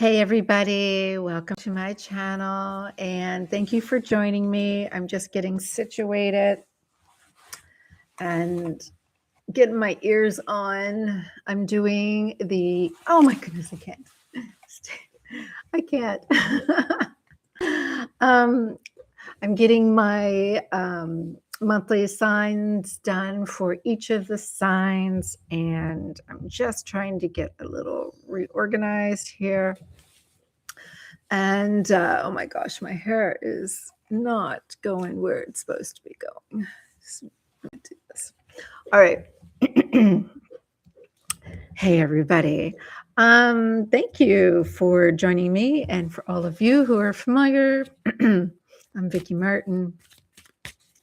Hey everybody, welcome to my channel and thank you for joining me. I'm just getting situated and getting my ears on. I'm doing oh my goodness, I can't. I'm getting my monthly signs done for each of the signs, and I'm just trying to get a little reorganized here. And oh my gosh, my hair is not going where it's supposed to be going. So let me do this. All right. Hey everybody. Thank you for joining me, and for all of you who are familiar, I'm Vicki Martin.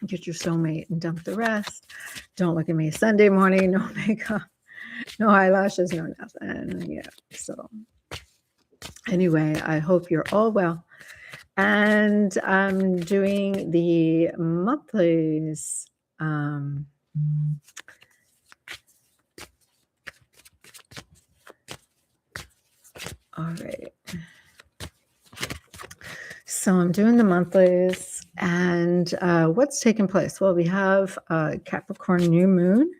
Get your soulmate and dump the rest. Don't look at me Sunday morning, no makeup, no eyelashes, no nothing. Yeah. So anyway, I hope you're all well. And I'm doing the monthlies. All right. So I'm doing the monthlies, and what's taking place? Well, we have Capricorn new moon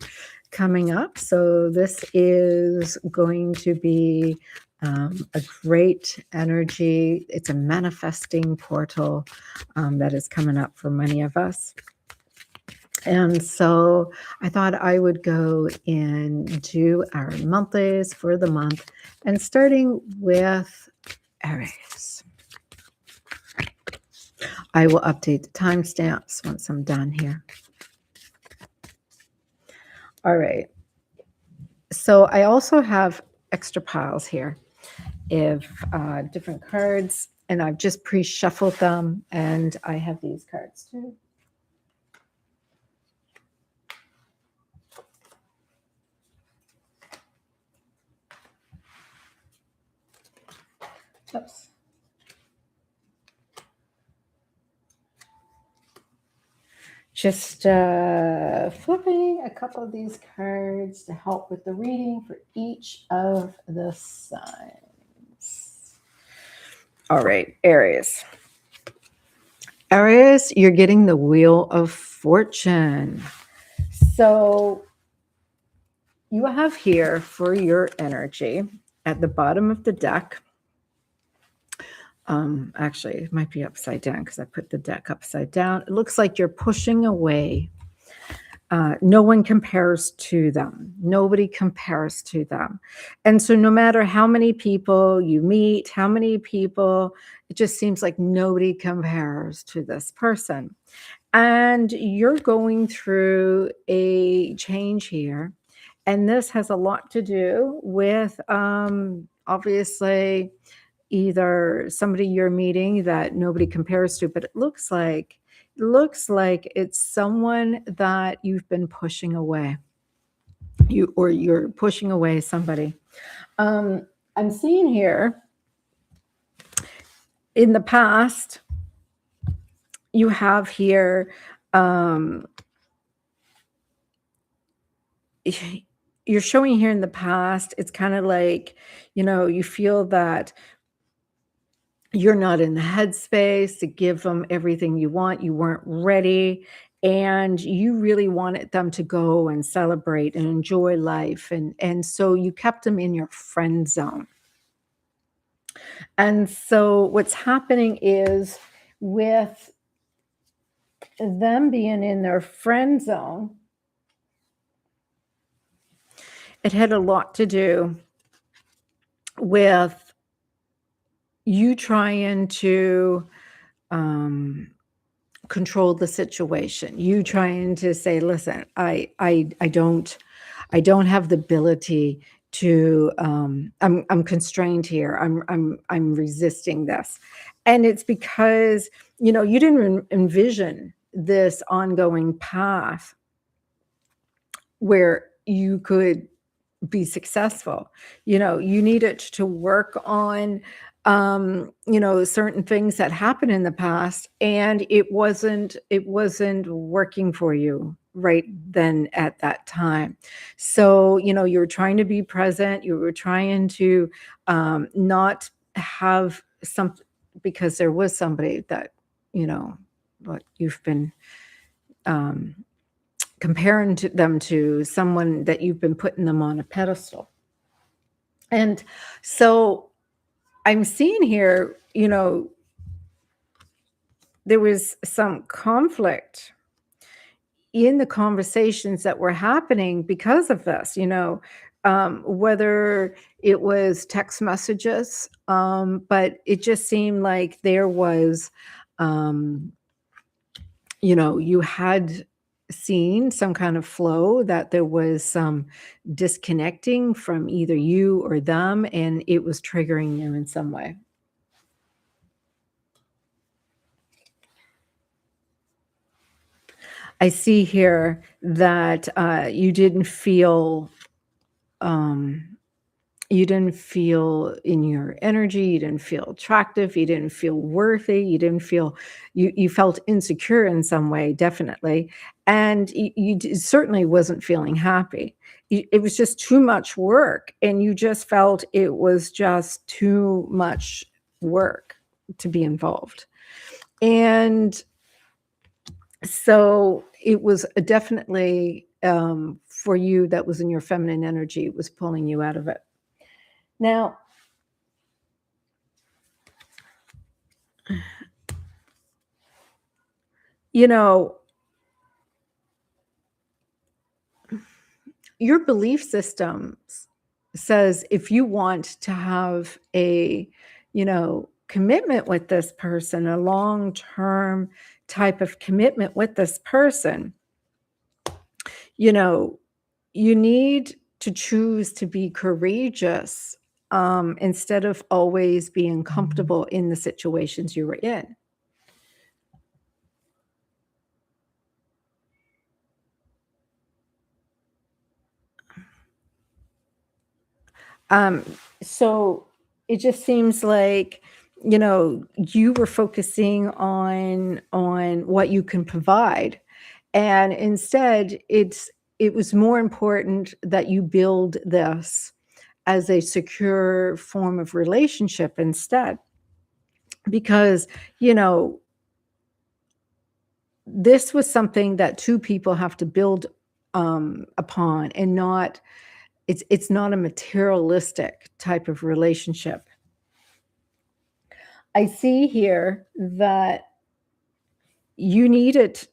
coming up. So this is going to be a great energy. It's a manifesting portal that is coming up for many of us. And so I thought I would go and do our monthlies for the month, and starting with Aries. I will update the timestamps once I'm done here. All right. So I also have extra piles here of different cards, and I've just pre-shuffled them, and I have these cards too. Oops. Just flipping a couple of these cards to help with the reading for each of the signs. All right, Aries. Aries, you're getting the Wheel of Fortune. So you have here for your energy at the bottom of the deck. Actually, it might be upside down because I put the deck upside down. It looks like you're pushing away. No one compares to them. Nobody compares to them. And so no matter how many people you meet, how many people, it just seems like nobody compares to this person. And you're going through a change here. And this has a lot to do with, obviously, either somebody you're meeting that nobody compares to, but it looks like it's someone that you've been pushing away. You're pushing away somebody. I'm seeing here in the past, you have here, you're showing here in the past, it's kind of like, you feel that you're not in the headspace to give them everything you want. You weren't ready, and you really wanted them to go and celebrate and enjoy life. And so you kept them in your friend zone. And so what's happening is, with them being in their friend zone, it had a lot to do with you trying to control the situation. You trying to say, listen, I don't have the ability to, I'm constrained here. I'm resisting this. And it's because, you didn't envision this ongoing path where you could be successful. You needed to work on, certain things that happened in the past, and it wasn't working for you right then at that time. So, you were trying to be present. You were trying to not have some, because there was somebody that, what you've been comparing them to, someone that you've been putting them on a pedestal. And so I'm seeing here, there was some conflict in the conversations that were happening because of this, whether it was text messages, but it just seemed like there was, you had seen some kind of flow, that there was some disconnecting from either you or them, and it was triggering you in some way. I see here that you didn't feel in your energy, you didn't feel attractive, you didn't feel worthy, you didn't feel, you felt insecure in some way, definitely, and you certainly wasn't feeling happy. It was just too much work, and you just felt it was just too much work to be involved. And so it was definitely, for you, that was in your feminine energy, it was pulling you out of it. Now, your belief system says, if you want to have a, commitment with this person, a long-term type of commitment with this person, you need to choose to be courageous, instead of always being comfortable in the situations you were in. So it just seems like, you were focusing on what you can provide, and instead it was more important that you build this as a secure form of relationship instead, because this was something that two people have to build upon, and not, it's not a materialistic type of relationship. I see here that you needed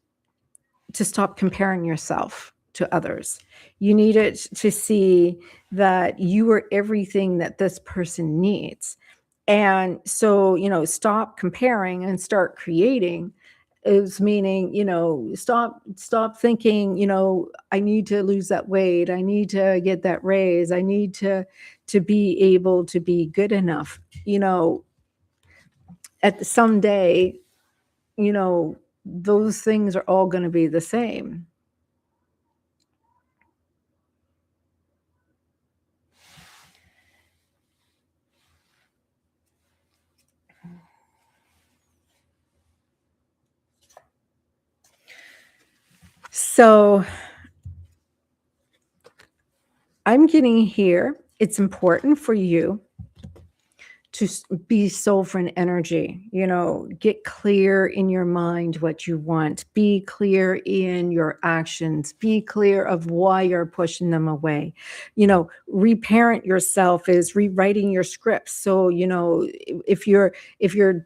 to stop comparing yourself to others. You needed to see that you are everything that this person needs. And so, stop comparing and start creating, is meaning, stop thinking, I need to lose that weight, I need to get that raise, I need to be able to be good enough, at someday, those things are all going to be the same. So I'm getting here, it's important for you to be sovereign energy, get clear in your mind what you want, be clear in your actions, be clear of why you're pushing them away. Reparent yourself is rewriting your scripts. So, if you're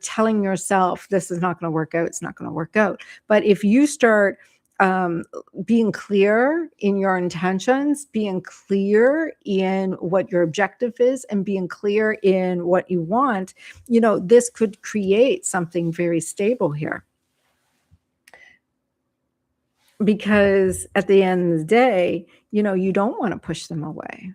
telling yourself this is not going to work out, it's not going to work out. But if you start being clear in your intentions, being clear in what your objective is, and being clear in what you want, this could create something very stable here. Because at the end of the day, you don't want to push them away.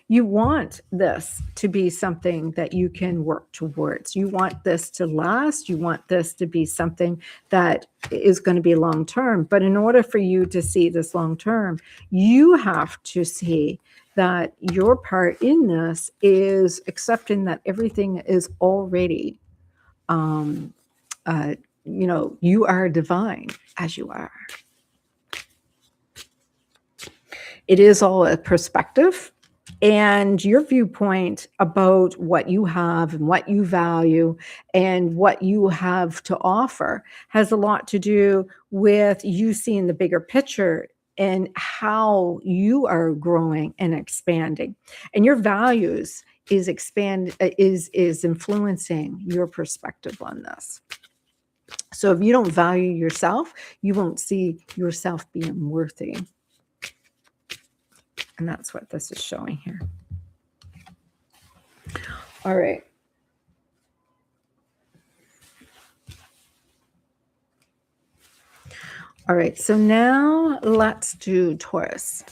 You want this to be something that you can work towards. You want this to last. You want this to be something that is going to be long term. But in order for you to see this long term, you have to see that your part in this is accepting that everything is already, you are divine as you are. It is all a perspective. And your viewpoint about what you have and what you value and what you have to offer has a lot to do with you seeing the bigger picture and how you are growing and expanding. And your values is influencing your perspective on this. So if you don't value yourself, you won't see yourself being worthy. And that's what this is showing here. All right. All right. So now let's do Taurus.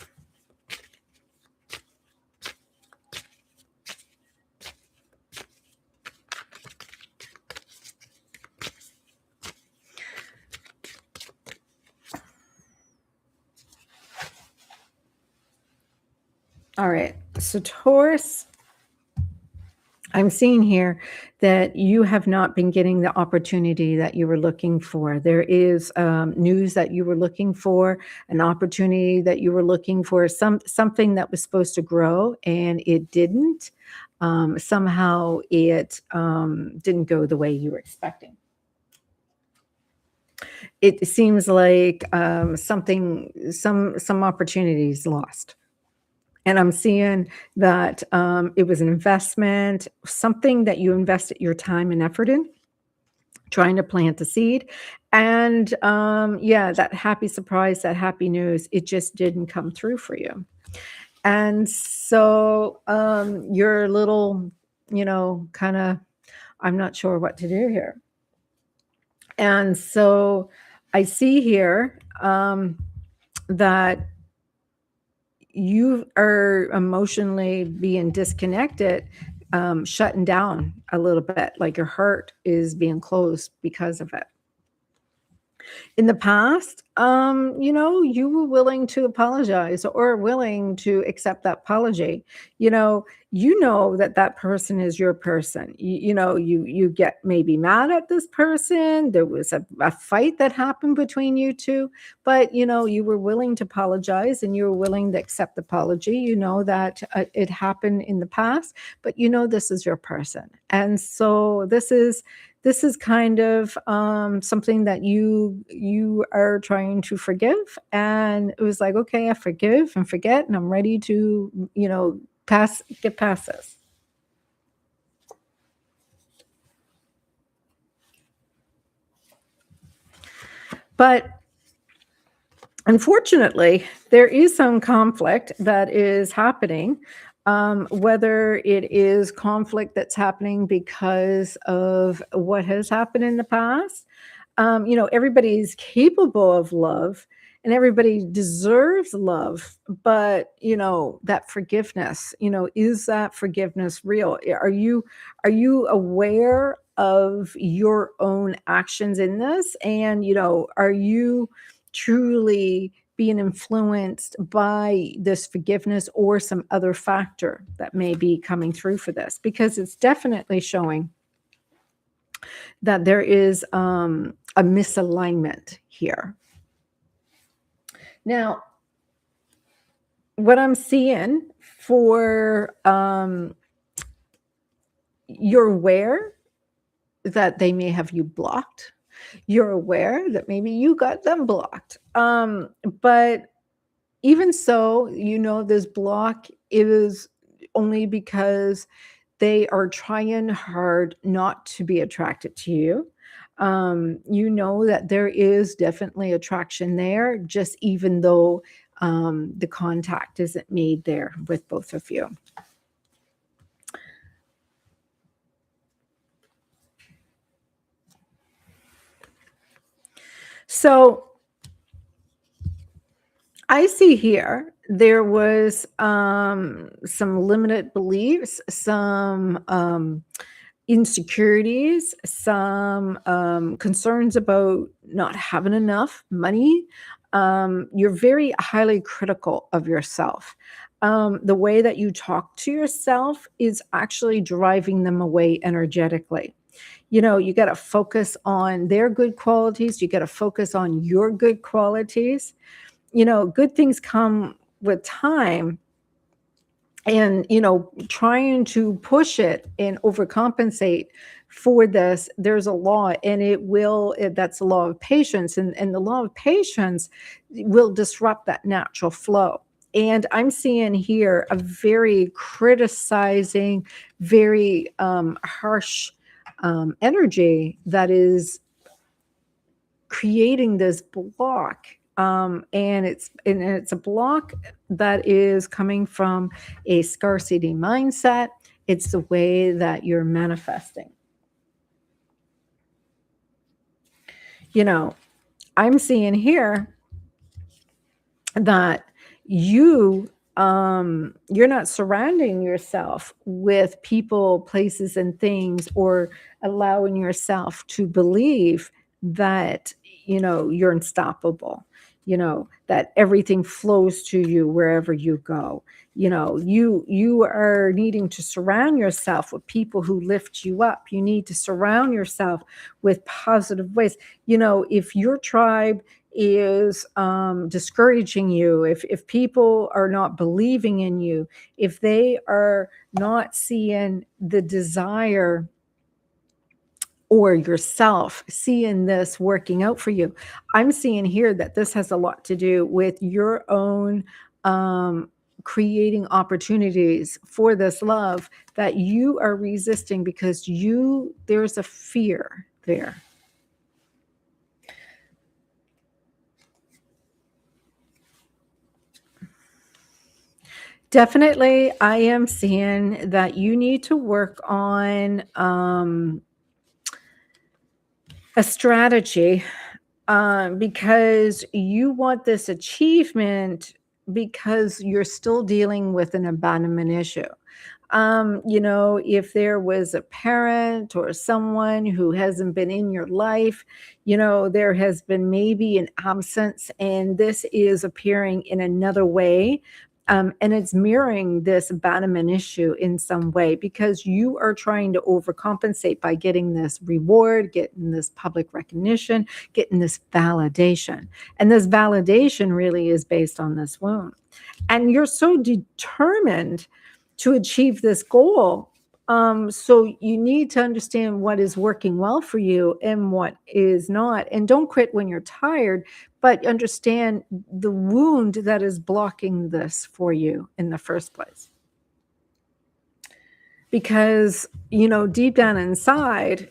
All right. So Taurus, I'm seeing here that you have not been getting the opportunity that you were looking for. There is news that you were looking for, an opportunity that you were looking for, something that was supposed to grow and it didn't. Somehow it didn't go the way you were expecting. It seems like some opportunities lost. And I'm seeing that it was an investment, something that you invested your time and effort in, trying to plant the seed. And yeah, that happy surprise, that happy news, it just didn't come through for you. And so you're a little, kind of, I'm not sure what to do here. And so I see here that you are emotionally being disconnected, shutting down a little bit, like your heart is being closed because of it. In the past, you were willing to apologize or willing to accept that apology. That person is your person. You get maybe mad at this person. There was a fight that happened between you two, but you were willing to apologize and you were willing to accept the apology. You know that it happened in the past, but this is your person. And so this is kind of something that you are trying to forgive. And it was like, okay, I forgive and forget, and I'm ready to, get past this. But unfortunately, there is some conflict that is happening. Whether it is conflict that's happening because of what has happened in the past. Everybody's capable of love and everybody deserves love, but that forgiveness, is that forgiveness real? Are you aware of your own actions in this? And are you truly being influenced by this forgiveness or some other factor that may be coming through for this? Because it's definitely showing that there is a misalignment here. Now, what I'm seeing for you're aware that they may have you blocked. You're aware that maybe you got them blocked. But even so, this block is only because they are trying hard not to be attracted to you. That there is definitely attraction there, just even though the contact isn't made there with both of you. So I see here there was some limited beliefs, some insecurities, some concerns about not having enough money. You're very highly critical of yourself. The way that you talk to yourself is actually driving them away energetically. You got to focus on their good qualities. You got to focus on your good qualities. Good things come with time, and, you know, trying to push it and overcompensate for this. There's a law, and that's the law of patience, and the law of patience will disrupt that natural flow. And I'm seeing here a very criticizing, very harsh energy that is creating this block, and it's a block that is coming from a scarcity mindset. It's the way that you're manifesting. You know, I'm seeing here that you're not surrounding yourself with people, places, and things, or allowing yourself to believe that, you know, you're unstoppable, you know, that everything flows to you wherever you go. You know, you are needing to surround yourself with people who lift you up. You need to surround yourself with positive ways. You know, if your tribe is discouraging you, if people are not believing in you, if they are not seeing the desire or yourself seeing this working out for you, I'm seeing here that this has a lot to do with your own creating opportunities for this love that you are resisting because there's a fear there. Definitely, I am seeing that you need to work on a strategy, because you want this achievement because you're still dealing with an abandonment issue. You know, if there was a parent or someone who hasn't been in your life, you know, there has been maybe an absence, and this is appearing in another way. And it's mirroring this abandonment issue in some way because you are trying to overcompensate by getting this reward, getting this public recognition, getting this validation. And this validation really is based on this wound. And you're so determined to achieve this goal. So you need to understand what is working well for you and what is not. And don't quit when you're tired, but understand the wound that is blocking this for you in the first place. Because, you know, deep down inside,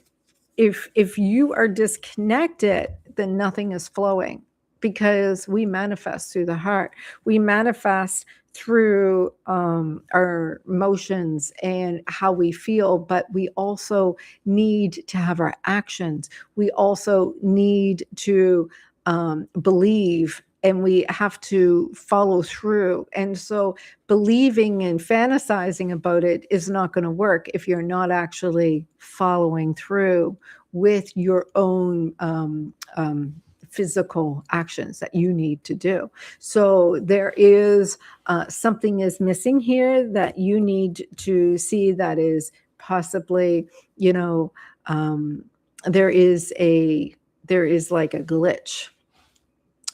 if you are disconnected, then nothing is flowing, because we manifest through the heart. We manifest through our emotions and how we feel, but we also need to have our actions. We also need to believe, and we have to follow through. And so believing and fantasizing about it is not going to work if you're not actually following through with your own physical actions that you need to do. So there is something is missing here that you need to see, that is possibly, you know, there is like a glitch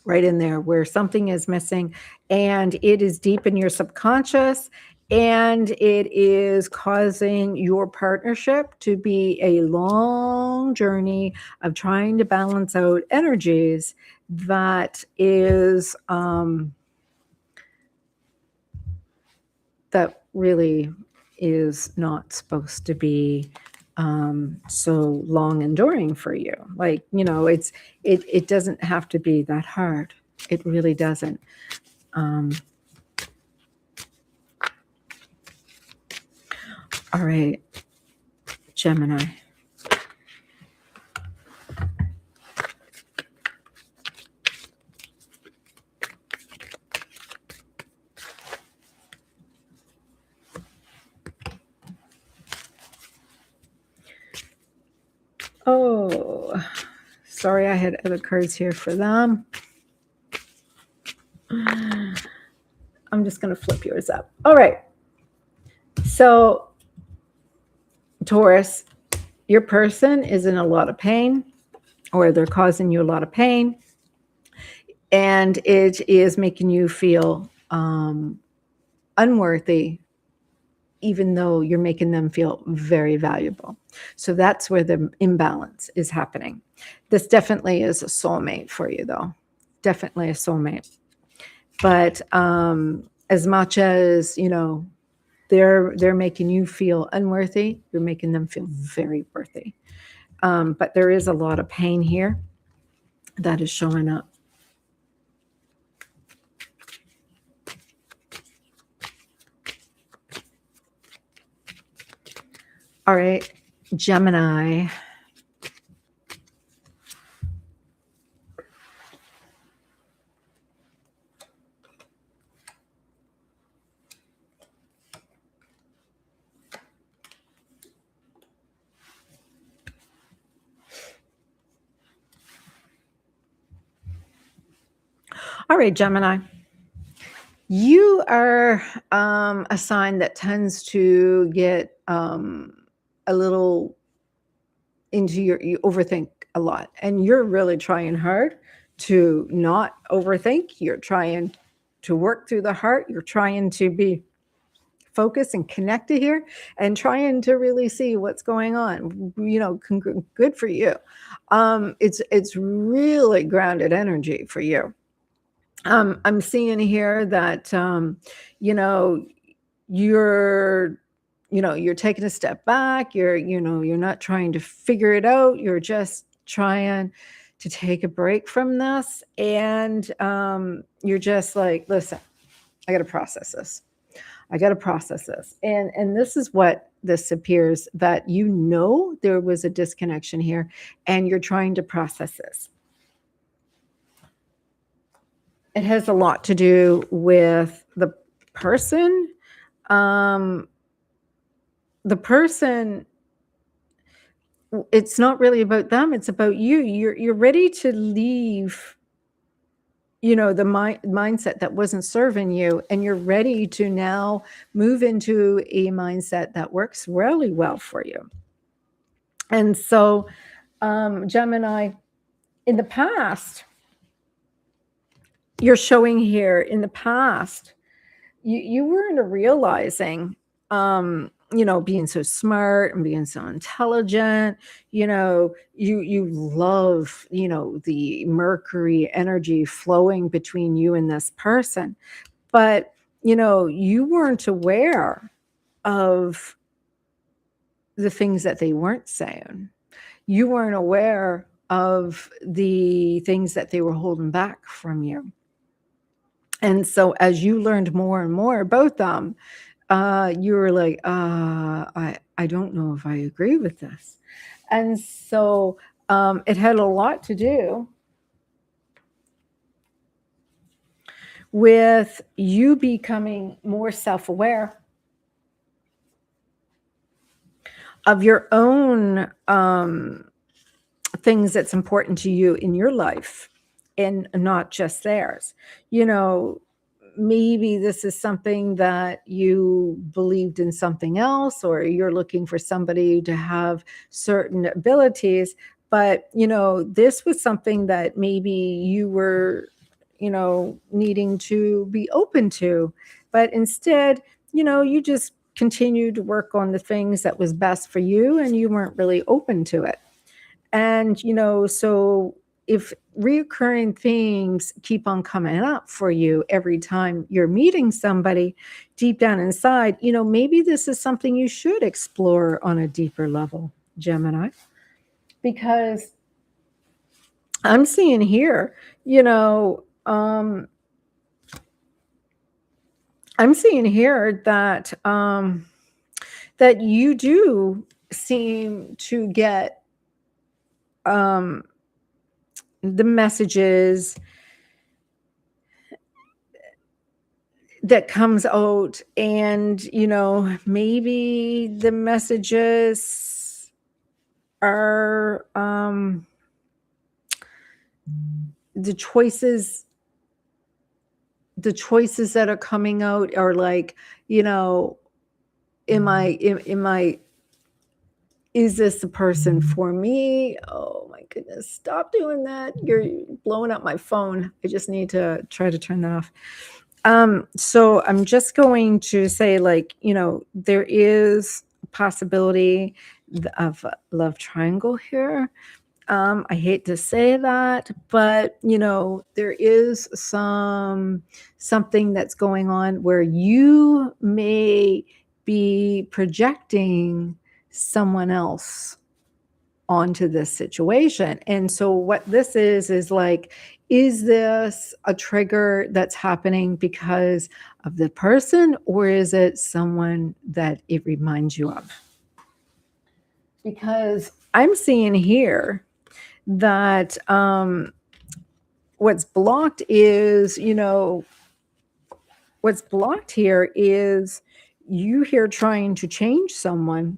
right in there where something is missing, and it is deep in your subconscious, and it is causing your partnership to be a long journey of trying to balance out energies that is that really is not supposed to be so long enduring for you. Like, you know, it doesn't have to be that hard. It really doesn't. All right, Gemini. Oh, sorry, I had other cards here for them. I'm just going to flip yours up. All right. So, Taurus, your person is in a lot of pain, or they're causing you a lot of pain, and it is making you feel unworthy even though you're making them feel very valuable. So that's where the imbalance is happening. This definitely is a soulmate for you, though. Definitely a soulmate. But as much as, you know, they're making you feel unworthy, you're making them feel very worthy. But there is a lot of pain here that is showing up. All right, Gemini. All right, Gemini. You are a sign that tends to get a little into you overthink a lot, and you're really trying hard to not overthink. You're trying to work through the heart. You're trying to be focused and connected here, and trying to really see what's going on. You know, good for you. It's really grounded energy for you. I'm seeing here that you know, you're you're taking a step back. You're not trying to figure it out. You're just trying to take a break from this, and you're just like, listen, I got to process this. I got to process this. And this is what this appears, that you know there was a disconnection here, and you're trying to process this. It has a lot to do with the person. The person, it's not really about them, it's about you. You're ready to leave, you know, the mindset that wasn't serving you, and you're ready to now move into a mindset that works really well for you. And so, Gemini, in the past, you're showing here, in the past, you weren't realizing, you know, being so smart and being so intelligent, you know, you love, you know, the Mercury energy flowing between you and this person. But, you know, you weren't aware of the things that they weren't saying. You weren't aware of the things that they were holding back from you. And so as you learned more and more about them, you were like, I don't know if I agree with this. And so it had a lot to do with you becoming more self-aware of your own things that's important to you in your life, and not just theirs. You know, maybe this is something that you believed in something else, or you're looking for somebody to have certain abilities, but you know, this was something that maybe you were, you know, needing to be open to, but instead, you know, you just continued to work on the things that was best for you, and you weren't really open to it. And, you know, so if reoccurring themes keep on coming up for you every time you're meeting somebody, deep down inside, you know, maybe this is something you should explore on a deeper level, Gemini. Because I'm seeing here, you know, I'm seeing here that that you do seem to get the messages that comes out, and you know, maybe the messages are the choices that are coming out are like, you know, am I is this the person for me? Oh my goodness, stop doing that. You're blowing up my phone. I just need to try to turn that off. So I'm just going to say, like, there is a possibility of a love triangle here. I hate to say that, but there is something that's going on where you may be projecting someone else onto this situation. And so what this is like, is this a trigger that's happening because of the person, or is it someone that it reminds you of? Because I'm seeing here that what's blocked is, what's blocked here is you here trying to change someone.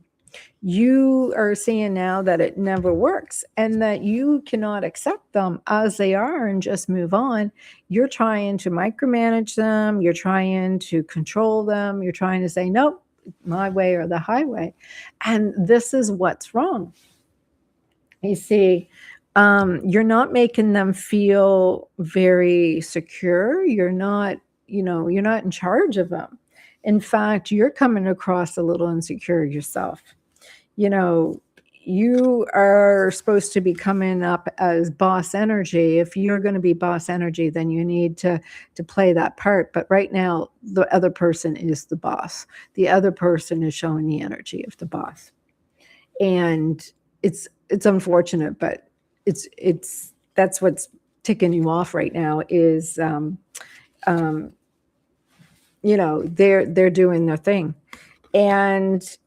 You are seeing now that it never works and that you cannot accept them as they are and just move on. You're trying to micromanage them. You're trying to control them. You're trying to say, nope, my way or the highway. And this is what's wrong. You see, you're not making them feel very secure. You're not in charge of them. In fact, you're coming across a little insecure yourself. You are supposed to be coming up as boss energy. If you're going to be boss energy, then you need to play that part. But right now, the other person is the boss. The other person is showing the energy of the boss. And it's unfortunate, but that's what's ticking you off right now is they're doing their thing. And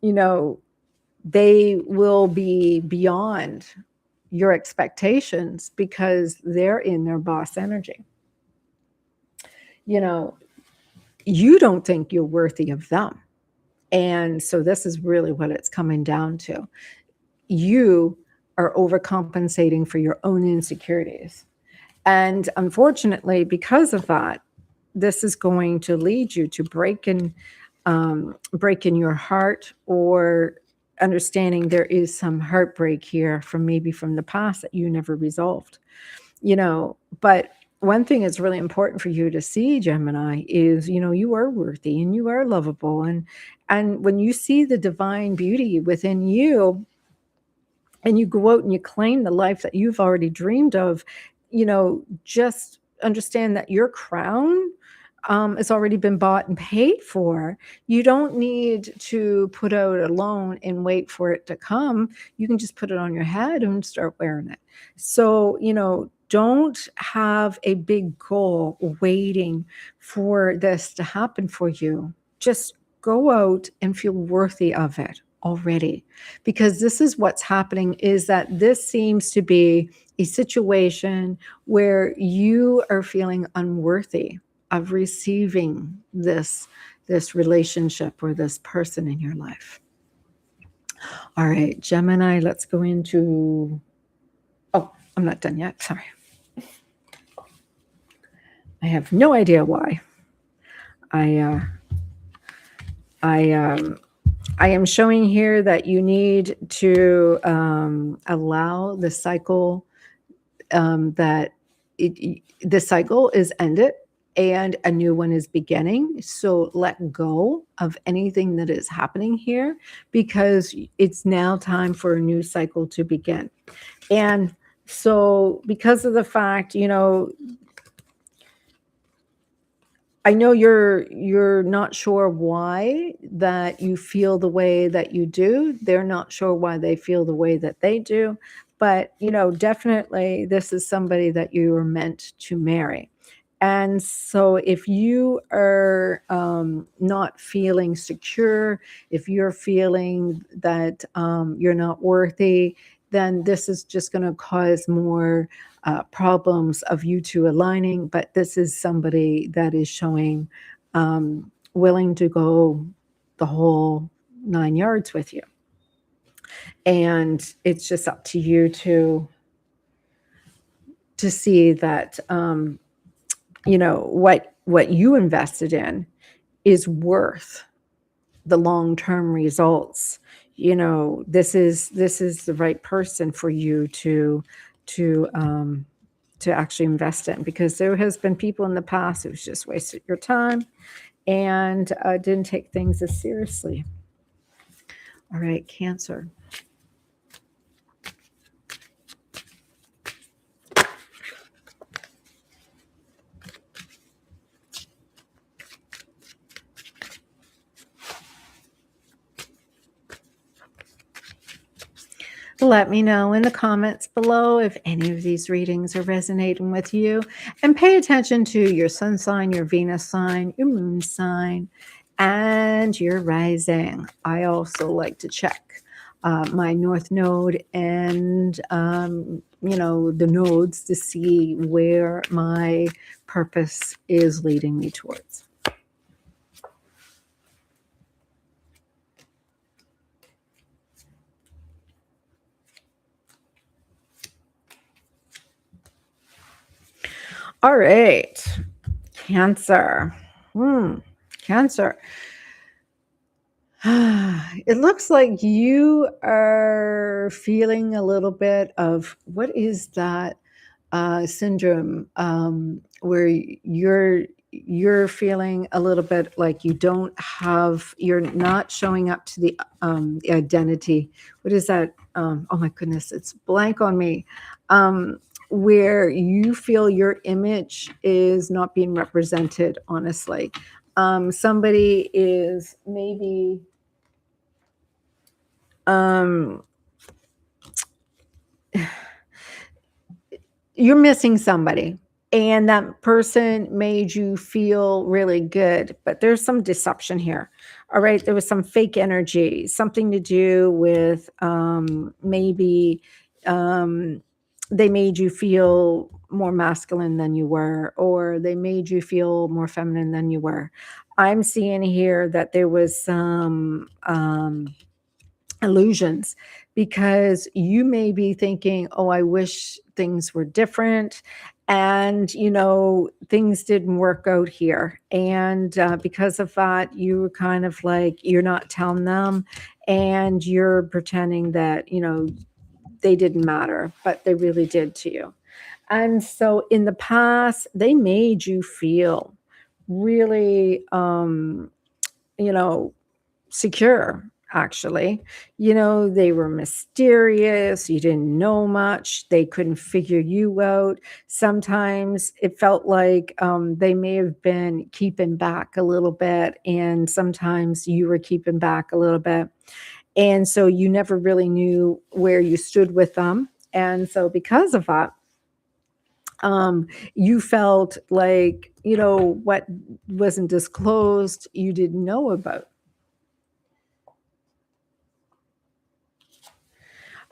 they will be beyond your expectations because they're in their boss energy. You don't think you're worthy of them. And so this is really what it's coming down to. You are overcompensating for your own insecurities. And unfortunately, because of that, this is going to lead you to breaking your heart, or understanding there is some heartbreak here from the past that you never resolved. But one thing that's really important for you to see, Gemini, is you are worthy and you are lovable, and when you see the divine beauty within you and you go out and you claim the life that you've already dreamed of, just understand that your crown has already been bought and paid for. You don't need to put out a loan and wait for it to come. You can just put it on your head and start wearing it. So, don't have a big goal waiting for this to happen for you. Just go out and feel worthy of it already, because this is what's happening, is that this seems to be a situation where you are feeling unworthy of receiving this relationship or this person in your life. All right, Gemini, let's go into, oh, I'm not done yet, sorry. I have no idea why. I am showing here that you need to allow the cycle, the cycle is ended and a new one is beginning. So let go of anything that is happening here, because it's now time for a new cycle to begin. And so because of the fact, I know you're not sure why that you feel the way that you do. They're not sure why they feel the way that they do. But, definitely this is somebody that you are meant to marry. And so if you are not feeling secure, if you're feeling that you're not worthy, then this is just going to cause more problems of you two aligning. But this is somebody that is showing willing to go the whole 9 yards with you. And it's just up to you to see that what you invested in is worth the long-term results. This is the right person for you to to actually invest in, because there has been people in the past who's just wasted your time and didn't take things as seriously. All right, Cancer. Let me know in the comments below if any of these readings are resonating with you. And pay attention to your sun sign, your Venus sign, your moon sign, and your rising. I also like to check my North Node and, the nodes to see where my purpose is leading me towards. All right, Cancer. Cancer. It looks like you are feeling a little bit of, what is that syndrome, where you're feeling a little bit like you're not showing up to the identity. What is that? Oh my goodness, it's blank on me. Where you feel your image is not being represented, honestly. Somebody is maybe you're missing somebody, and that person made you feel really good, but there's some deception here. All right, there was some fake energy, something to do with maybe they made you feel more masculine than you were, or they made you feel more feminine than you were. I'm seeing here that there was some illusions, because you may be thinking, oh, I wish things were different, and things didn't work out here, and because of that, you were kind of like, you're not telling them, and you're pretending that they didn't matter, but they really did to you. And so in the past, they made you feel really secure, actually. They were mysterious. You didn't know much. They couldn't figure you out. Sometimes it felt like they may have been keeping back a little bit, and sometimes you were keeping back a little bit. And so you never really knew where you stood with them. And so because of that, you felt like, what wasn't disclosed, you didn't know about.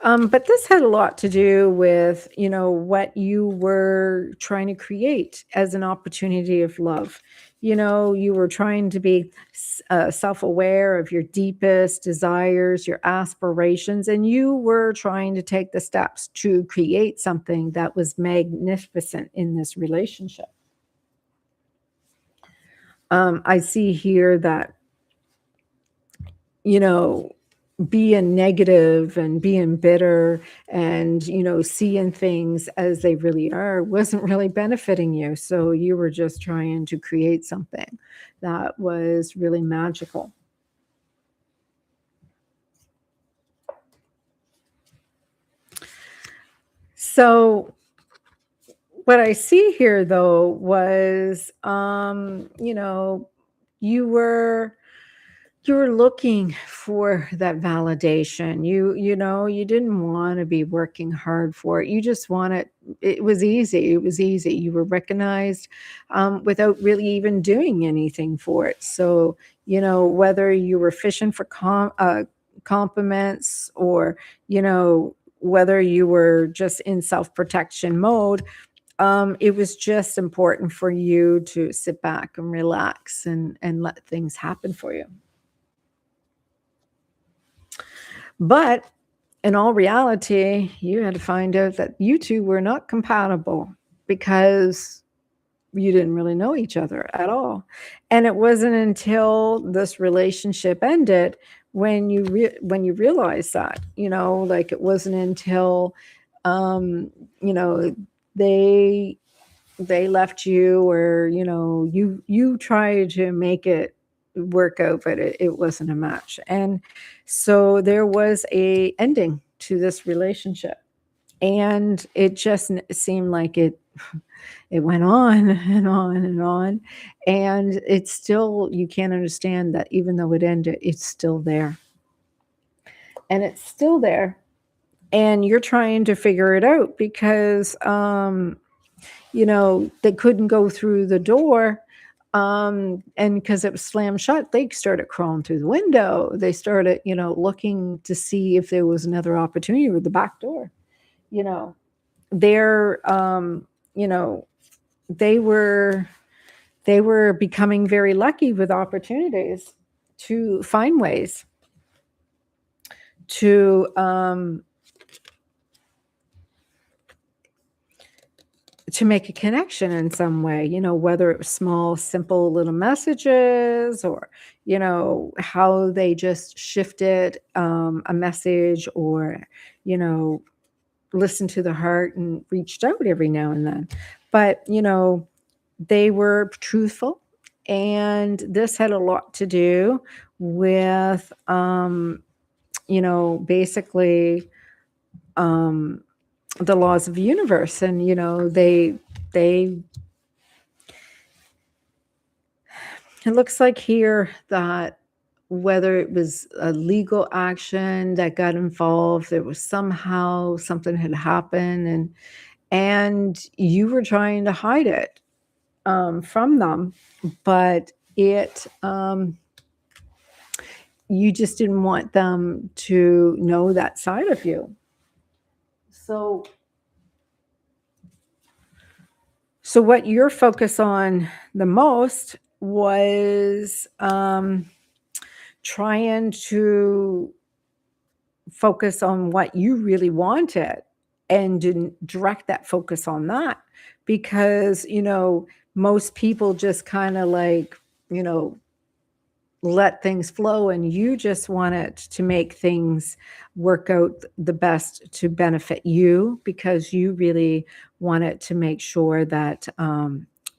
But this had a lot to do with, what you were trying to create as an opportunity of love. You were trying to be self-aware of your deepest desires, your aspirations, and you were trying to take the steps to create something that was magnificent in this relationship. I see here that, being negative and being bitter and seeing things as they really are wasn't really benefiting you, so you were just trying to create something that was really magical. So what I see here, though, was you were looking for that validation. You didn't want to be working hard for it. You just wanted, it was easy. It was easy. You were recognized without really even doing anything for it. So, whether you were fishing for compliments, or, whether you were just in self-protection mode, it was just important for you to sit back and relax and let things happen for you. But in all reality, you had to find out that you two were not compatible, because you didn't really know each other at all. And it wasn't until this relationship ended when you realized that, like, it wasn't until, um, you know, they left you, or you tried to make it work out, but it wasn't a match. And so there was a ending to this relationship, and it just seemed like it went on and on and on, and it's still, you can't understand that even though it ended, it's still there, and it's still there, and you're trying to figure it out because they couldn't go through the door, and because it was slammed shut, they started crawling through the window. They started, looking to see if there was another opportunity with the back door. You know, they're, you know, they were becoming very lucky with opportunities to find ways to make a connection in some way, whether it was small, simple little messages, or, how they just shifted a message, or, listened to the heart and reached out every now and then. But, they were truthful. And this had a lot to do with, basically, the laws of the universe. And they it looks like here that whether it was a legal action that got involved, there was somehow something had happened, and you were trying to hide it from them, but you just didn't want them to know that side of you. So what you're focused on the most was trying to focus on what you really wanted, and didn't direct that focus on that, because most people just kind of like let things flow, and you just wanted to make things work out the best to benefit you, because you really wanted to make sure that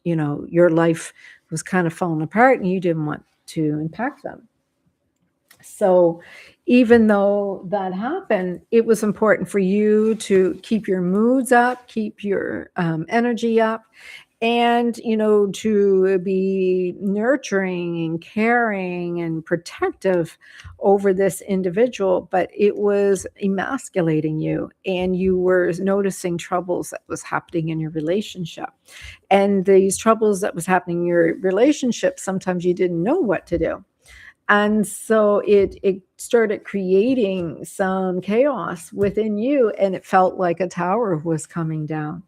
your life was kind of falling apart, and you didn't want to impact them. So even though that happened, it was important for you to keep your moods up, keep your energy up, and to be nurturing and caring and protective over this individual. But it was emasculating you, and you were noticing troubles that was happening in your relationship. And these troubles that was happening in your relationship, sometimes you didn't know what to do. And so it started creating some chaos within you, and it felt like a tower was coming down.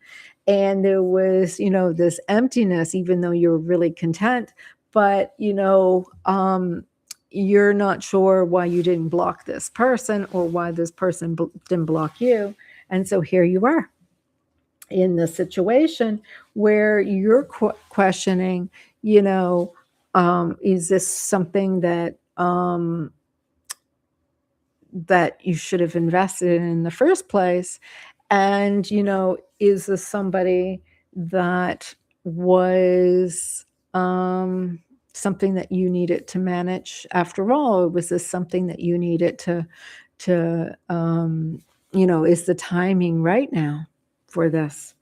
And there was, this emptiness, even though you were really content. But, you're not sure why you didn't block this person, or why this person didn't block you. And so here you are in the situation where you're questioning, is this something that that you should have invested in the first place? And, is this somebody that was something that you needed to manage after all? Or was this something that you needed to is the timing right now for this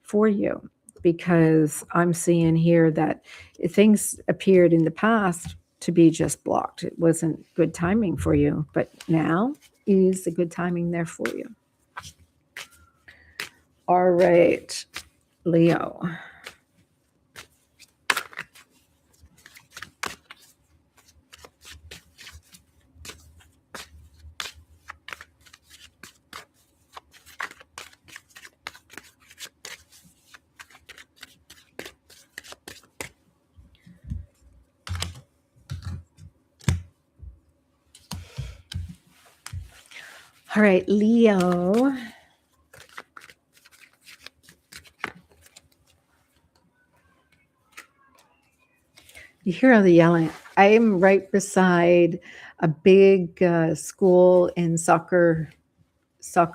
for you? Because I'm seeing here that things appeared in the past to be just blocked. It wasn't good timing for you, but now is a good timing there for you. All right, Leo. All right, Leo. You hear all the yelling. I am right beside a big school and soccer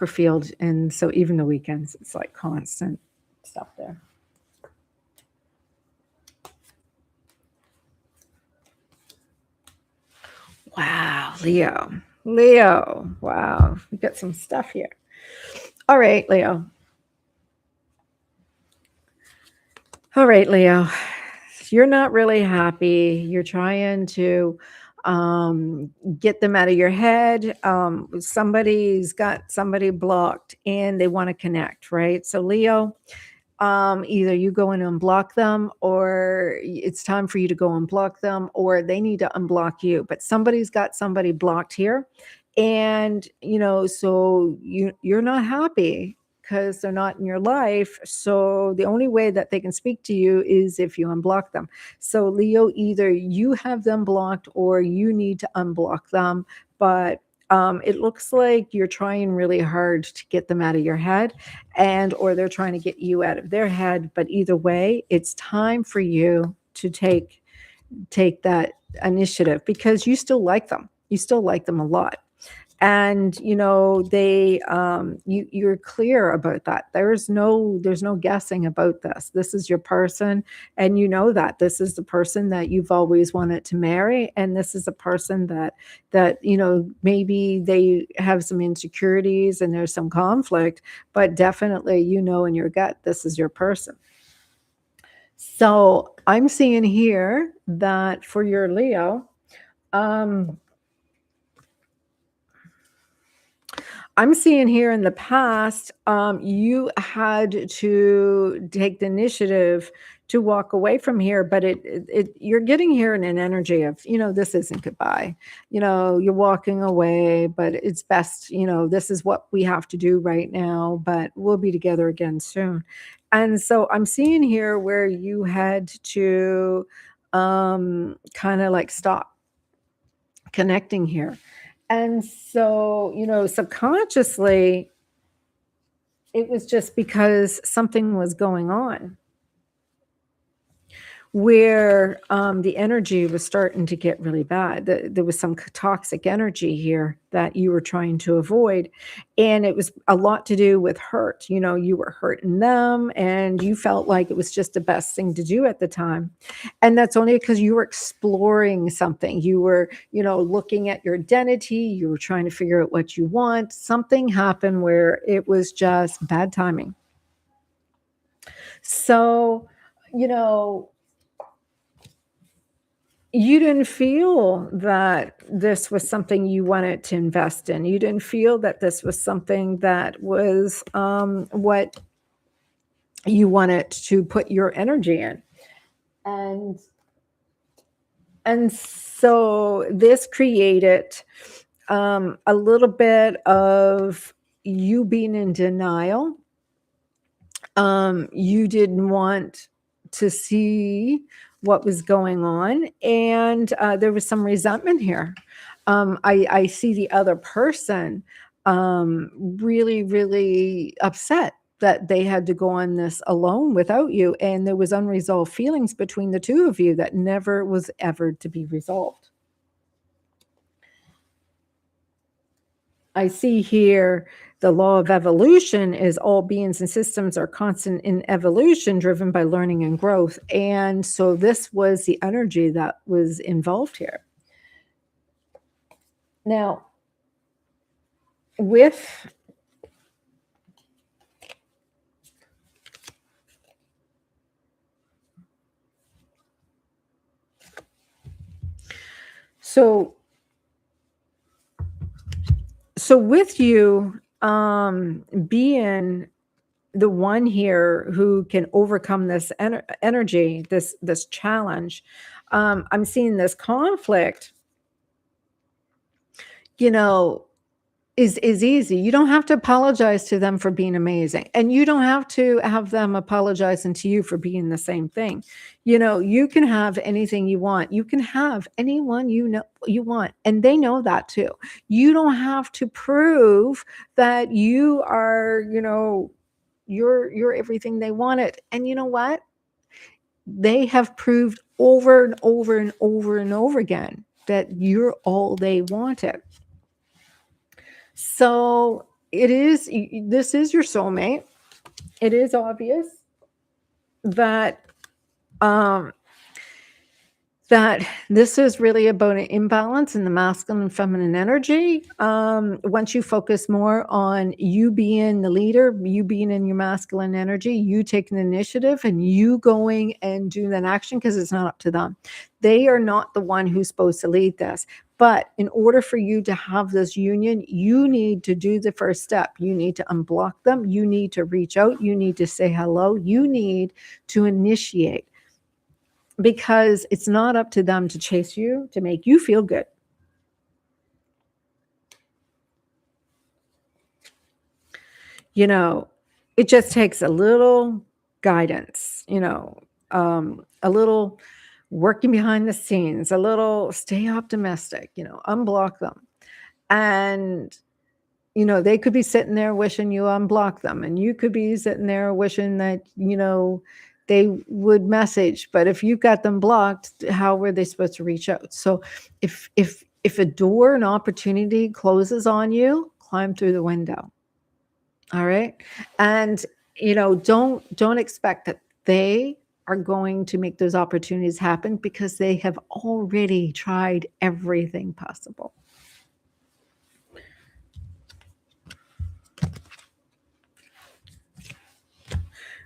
field, and so even the weekends, it's like constant stuff there. Wow, Leo. Leo. Wow, we got some stuff here. All right, Leo. All right, Leo. You're not really happy. You're trying to get them out of your head. Somebody's got somebody blocked and they want to connect, right? So, Leo, either you go in and unblock them, or it's time for you to go unblock them, or they need to unblock you. But somebody's got somebody blocked here, and so you're not happy because they're not in your life. So the only way that they can speak to you is if you unblock them. So Leo, either you have them blocked or you need to unblock them. But it looks like you're trying really hard to get them out of your head, and or they're trying to get you out of their head. But either way, it's time for you to take that initiative, because you still like them. You still like them a lot. And they you're clear about that. There's no guessing about this. This is your person, and that this is the person that you've always wanted to marry, and this is a person that maybe they have some insecurities and there's some conflict, but definitely in your gut this is your person. So I'm seeing here that for your Leo, I'm seeing here in the past, you had to take the initiative to walk away from here, but you're getting here in an energy of, this isn't goodbye. You're walking away, but it's best, this is what we have to do right now, but we'll be together again soon. And so I'm seeing here where you had to kind of like stop connecting here. And so, subconsciously, it was just because something was going on where the energy was starting to get really bad. There was some toxic energy here that you were trying to avoid. And it was a lot to do with hurt. You were hurting them, and you felt like it was just the best thing to do at the time. And that's only because you were exploring something. You were, looking at your identity. You were trying to figure out what you want. Something happened where it was just bad timing. So, you didn't feel that this was something you wanted to invest in. You didn't feel that this was something that was what you wanted to put your energy in. And so this created a little bit of you being in denial. You didn't want to see what was going on, and there was some resentment here. I see the other person really, really upset that they had to go on this alone without you, and there was unresolved feelings between the two of you that never was ever to be resolved. I see here the law of evolution is all beings and systems are constant in evolution, driven by learning and growth. And so this was the energy that was involved here. Now, so with you being the one here who can overcome this energy, this challenge, I'm seeing this conflict, is easy. You don't have to apologize to them for being amazing, and you don't have to have them apologizing to you for being the same thing. You can have anything you want. You can have anyone you want, and they know that too. You don't have to prove that you are, you're everything they wanted. And you know what? They have proved over and over and over and over again that you're all they wanted. So this is your soulmate. It is obvious. that um, that this is really about an imbalance in the masculine and feminine energy. Once you focus more on you being the leader, you being in your masculine energy, you taking the initiative and you going and doing that action, because it's not up to them. They are not the one who's supposed to lead this. But in order for you to have this union, you need to do the first step. You need to unblock them. You need to reach out. You need to say hello. You need to initiate, because it's not up to them to chase you, to make you feel good. You know, it just takes a little guidance, a little working behind the scenes, a little stay optimistic, unblock them. And, they could be sitting there wishing you unblock them. And you could be sitting there wishing that, they would message. But if you've got them blocked, how were they supposed to reach out? So if a door, an opportunity closes on you, climb through the window. All right. And, don't expect that they are going to make those opportunities happen, because they have already tried everything possible.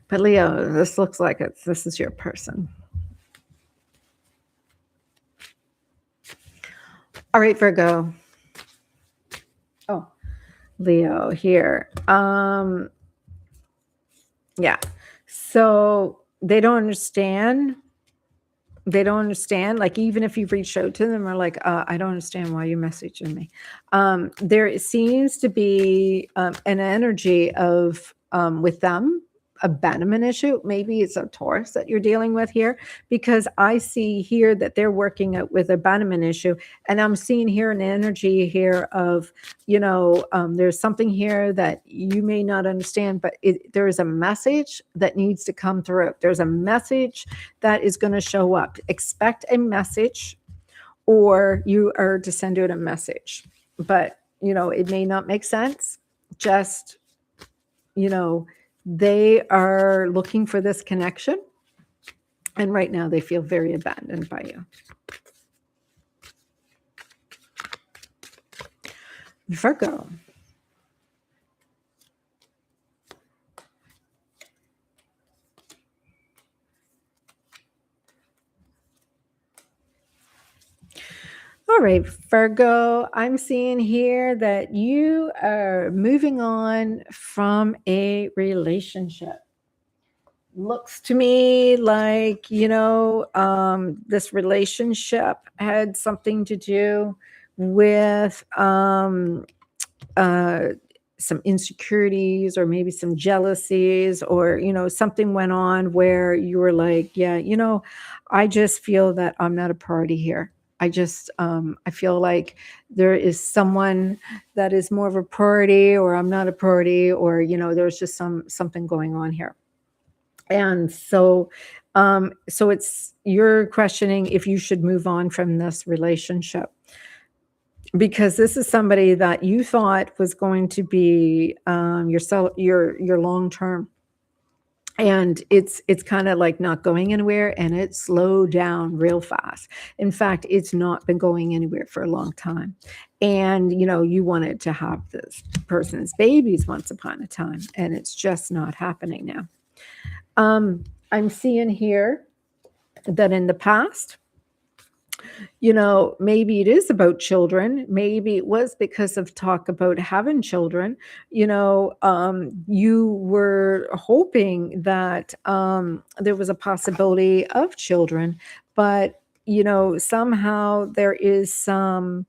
But Leo, this looks like this is your person. All right, Virgo. Oh, Leo here. Yeah. So they don't understand. They don't understand. Like, even if you've reached out to them, or like, I don't understand why you're messaging me. There seems to be an energy of, with them, abandonment issue. Maybe it's a Taurus that you're dealing with here, because I see here that they're working out with abandonment issue. And I'm seeing here an energy here of, there's something here that you may not understand, but there is a message that needs to come through. There's a message that is going to show up. Expect a message, or you are to send out a message. But, it may not make sense. Just, they are looking for this connection. And right now they feel very abandoned by you. Virgo. All right, Virgo, I'm seeing here that you are moving on from a relationship. Looks to me like, this relationship had something to do with some insecurities, or maybe some jealousies, or, something went on where you were like, yeah, I just feel that I'm not a party here. I feel like there is someone that is more of a priority, or I'm not a priority, or, there's just something going on here. And so it's, you're questioning if you should move on from this relationship, because this is somebody that you thought was going to be your long term. And it's kind of like not going anywhere, and it slowed down real fast. In fact, it's not been going anywhere for a long time. And, you wanted to have this person's babies once upon a time, and it's just not happening now. I'm seeing here that in the past, maybe it is about children. Maybe it was because of talk about having children. You were hoping that there was a possibility of children, but somehow there is something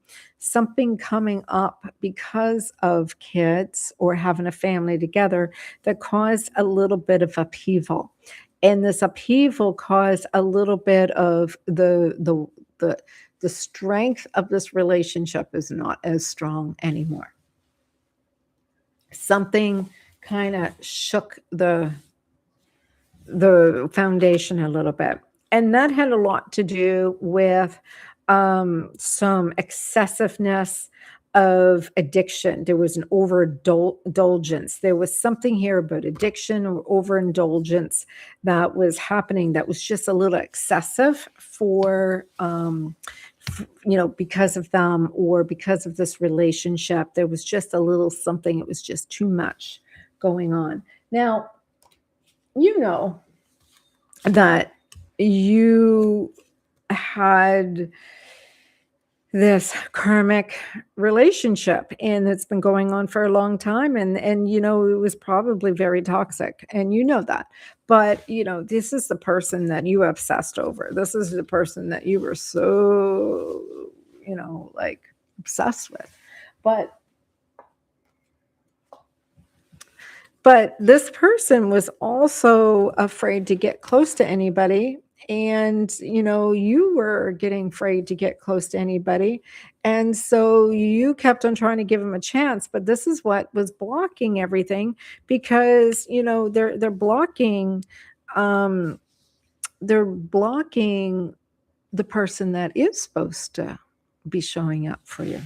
coming up because of kids or having a family together that caused a little bit of upheaval. And this upheaval caused a little bit of the strength of this relationship is not as strong anymore. Something kind of shook the foundation a little bit. And that had a lot to do with some excessiveness of addiction. There was an overindulgence. There was something here about addiction or overindulgence that was happening that was just a little excessive for, because of them or because of this relationship. There was just a little something. It was just too much going on. Now, you know that you had this karmic relationship and it's been going on for a long time, and it was probably very toxic, and that. But this is the person that you obsessed over. This is the person that you were so like obsessed with. But this person was also afraid to get close to anybody. And, you were getting afraid to get close to anybody. And so you kept on trying to give him a chance. But this is what was blocking everything, because, they're blocking, they're blocking the person that is supposed to be showing up for you.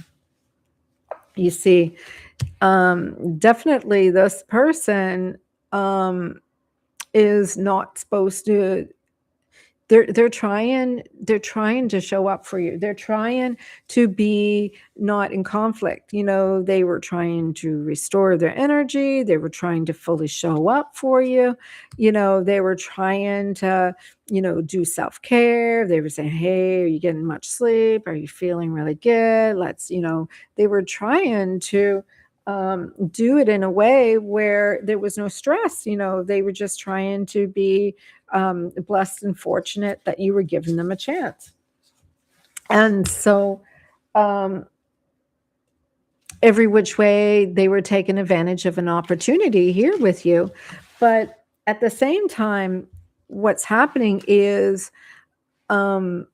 You see, definitely this person is not supposed to. They're trying to show up for you. They're trying to be not in conflict. They were trying to restore their energy. They were trying to fully show up for you. They were trying to, do self-care. They were saying, hey, are you getting much sleep? Are you feeling really good? They were trying to do it in a way where there was no stress. They were just trying to be blessed and fortunate that you were giving them a chance. And so every which way they were taking advantage of an opportunity here with you. But at the same time, what's happening is the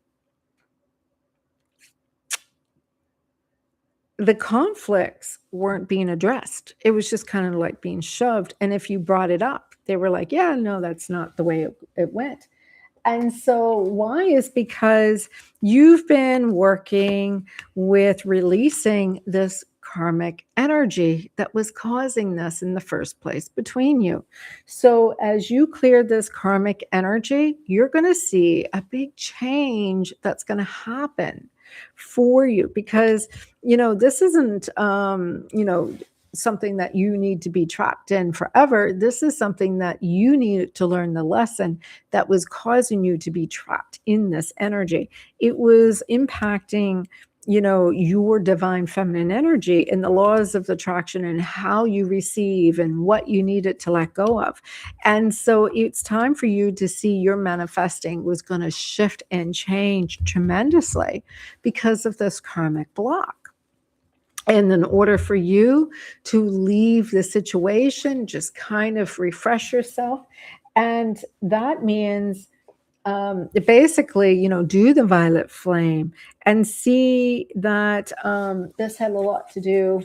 conflicts weren't being addressed. It was just kind of like being shoved. And if you brought it up, they were like, yeah, no, that's not the way it went. And so why is because you've been working with releasing this karmic energy that was causing this in the first place between you. So as you clear this karmic energy, you're going to see a big change that's going to happen for you, because this isn't something that you need to be trapped in forever. This is something that you need to learn the lesson that was causing you to be trapped in this energy. It was impacting your divine feminine energy and the laws of attraction and how you receive and what you needed to let go of. And so it's time for you to see your manifesting was going to shift and change tremendously because of this karmic block. And in order for you to leave the situation, just kind of refresh yourself. And that means basically, do the violet flame and see that this had a lot to do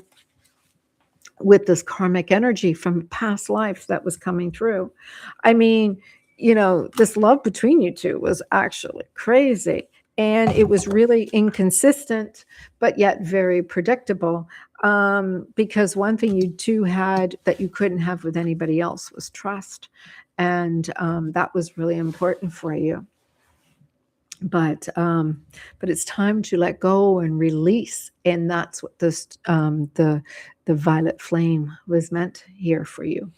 with this karmic energy from past life that was coming through. I mean, this love between you two was actually crazy. And it was really inconsistent, but yet very predictable. Because one thing you two had that you couldn't have with anybody else was trust. And that was really important for you. But it's time to let go and release, and that's what this the violet flame was meant here for you.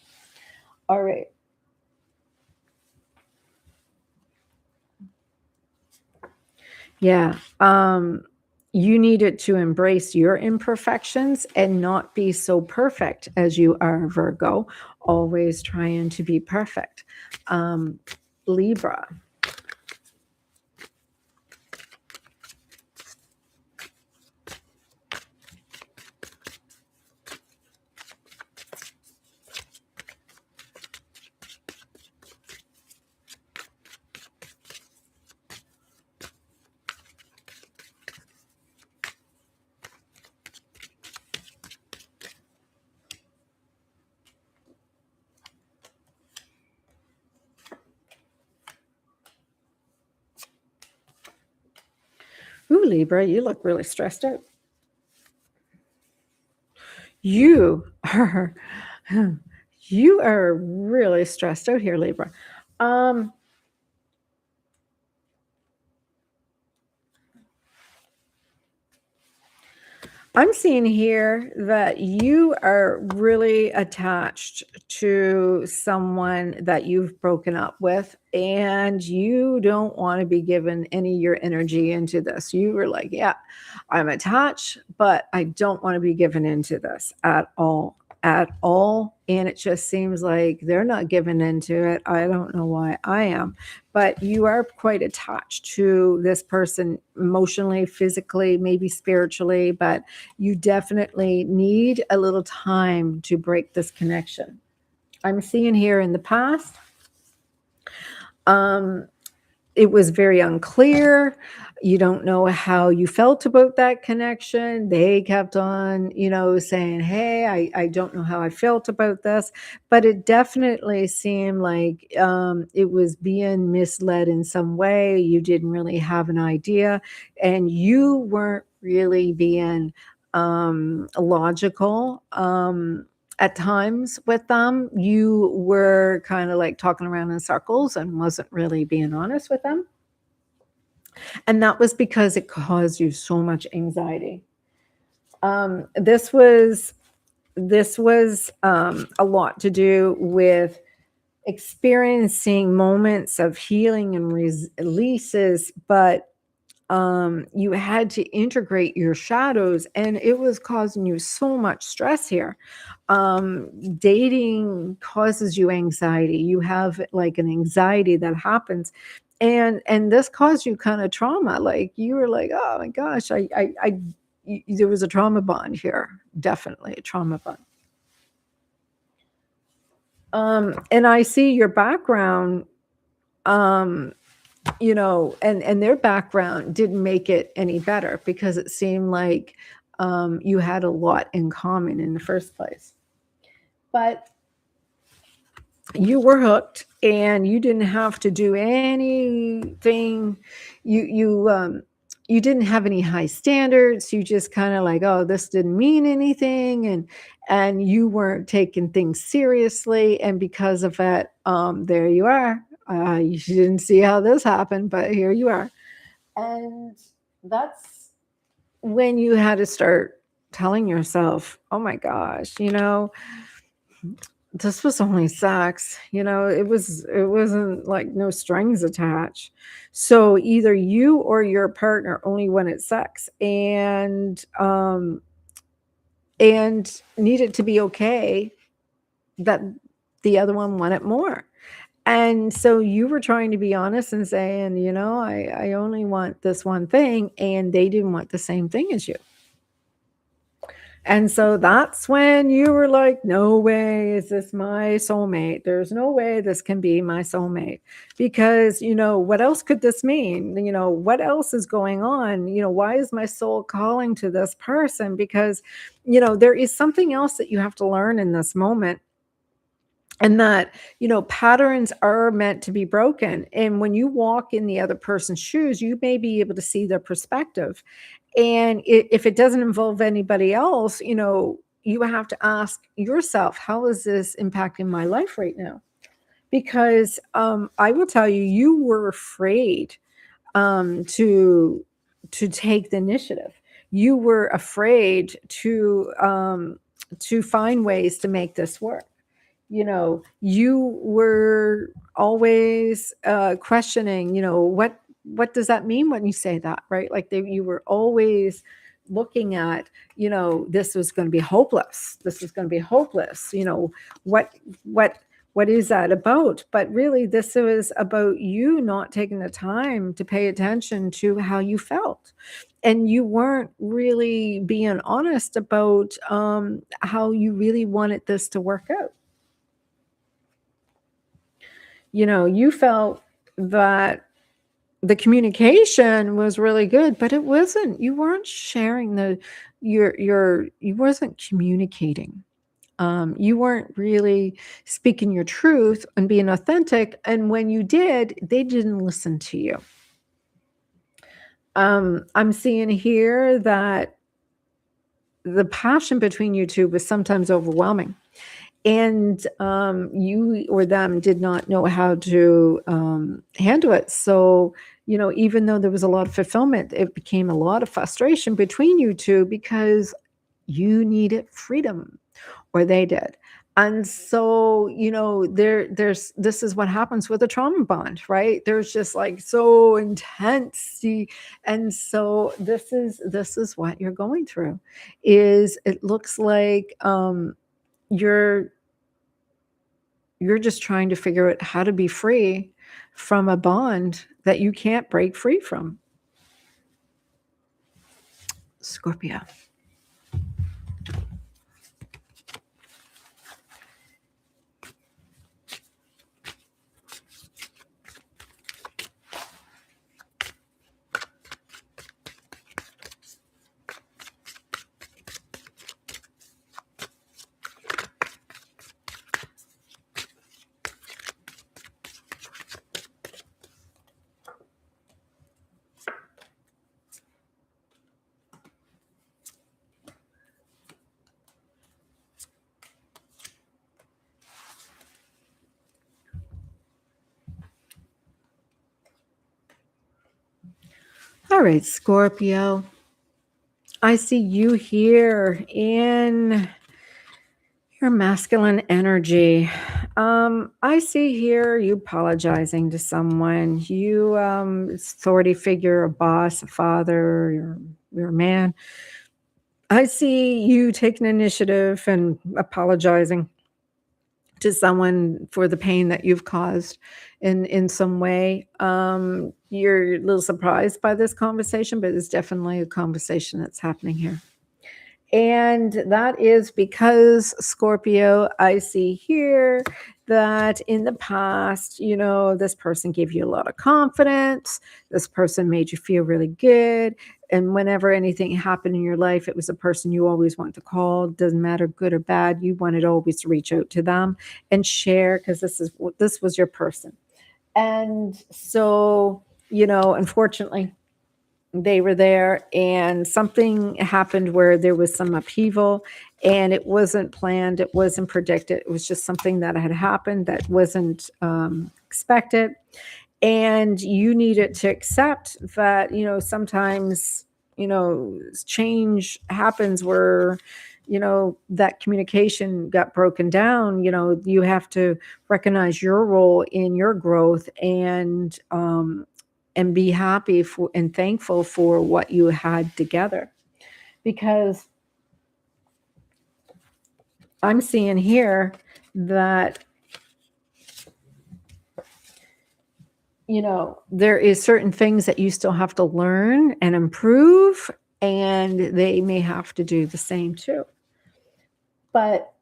All right. Yeah. You needed to embrace your imperfections and not be so perfect as you are, Virgo, always trying to be perfect. Libra. Ooh, Libra, you look really stressed out. You are you are really stressed out here, Libra. Um, I'm seeing here that you are really attached to someone that you've broken up with, and you don't want to be given any of your energy into this. You were like, yeah, I'm attached, but I don't want to be given into this at all. At all. And it just seems like they're not given into it. I don't know why I am, but you are quite attached to this person emotionally, physically, maybe spiritually, but you definitely need a little time to break this connection. I'm seeing here in the past, um, it was very unclear. You don't know how you felt about that connection. They kept on, saying, hey, I don't know how I felt about this. But it definitely seemed like it was being misled in some way. You didn't really have an idea, and you weren't really being logical. At times with them, you were kind of like talking around in circles and wasn't really being honest with them. And that was because it caused you so much anxiety. This was a lot to do with experiencing moments of healing and releases, but you had to integrate your shadows, and it was causing you so much stress here. Dating causes you anxiety. You have like an anxiety that happens, and this caused you kind of trauma. Like you were like, oh my gosh, there was a trauma bond here, definitely a trauma bond. And I see your background. Um, and their background didn't make it any better because it seemed like you had a lot in common in the first place. But you were hooked, and you didn't have to do anything. You didn't have any high standards. You just kind of like, oh, this didn't mean anything, and you weren't taking things seriously, and because of it, there you are. You didn't see how this happened, but here you are. And that's when you had to start telling yourself, oh my gosh, this was only sex. It wasn't like no strings attached. So either you or your partner only wanted sex, and needed to be okay that the other one wanted more. And so you were trying to be honest and saying, I only want this one thing, and they didn't want the same thing as you. And so that's when you were like, no way is this my soulmate. There's no way this can be my soulmate. Because, what else could this mean? What else is going on? Why is my soul calling to this person? Because, there is something else that you have to learn in this moment. And that, patterns are meant to be broken. And when you walk in the other person's shoes, you may be able to see their perspective. And if it doesn't involve anybody else, you have to ask yourself, how is this impacting my life right now? Because I will tell you, you were afraid to take the initiative. You were afraid to find ways to make this work. You were always questioning, what does that mean when you say that, right? Like you were always looking at, this was going to be hopeless. This is going to be hopeless. What what what is that about? But really, this was about you not taking the time to pay attention to how you felt. And you weren't really being honest about how you really wanted this to work out. You felt that the communication was really good, but it wasn't. You weren't sharing you wasn't communicating. You weren't really speaking your truth and being authentic. And when you did, they didn't listen to you. I'm seeing here that the passion between you two was sometimes overwhelming, and you or them did not know how to handle it. So, even though there was a lot of fulfillment, it became a lot of frustration between you two because you needed freedom, or they did. And so, there's this is what happens with a trauma bond, right? There's just like so intense. And so this is what you're going through. Is it looks like you're just trying to figure out how to be free from a bond that you can't break free from. Scorpio. All right, Scorpio. I see you here in your masculine energy. I see here you apologizing to someone. You, authority figure, a boss, a father, you're a man. I see you taking initiative and apologizing to someone for the pain that you've caused in some way. You're a little surprised by this conversation, but it's definitely a conversation that's happening here. And that is because, Scorpio, I see here that in the past, this person gave you a lot of confidence. This person made you feel really good. And whenever anything happened in your life, it was a person you always want to call. Doesn't matter good or bad. You wanted always to reach out to them and share, because this was your person. And so, unfortunately, they were there and something happened where there was some upheaval, and it wasn't planned. It wasn't predicted. It was just something that had happened that wasn't expected. And you needed to accept that, sometimes, change happens where, that communication got broken down. You have to recognize your role in your growth and be happy for and thankful for what you had together. Because I'm seeing here that, there is certain things that you still have to learn and improve, and they may have to do the same too. But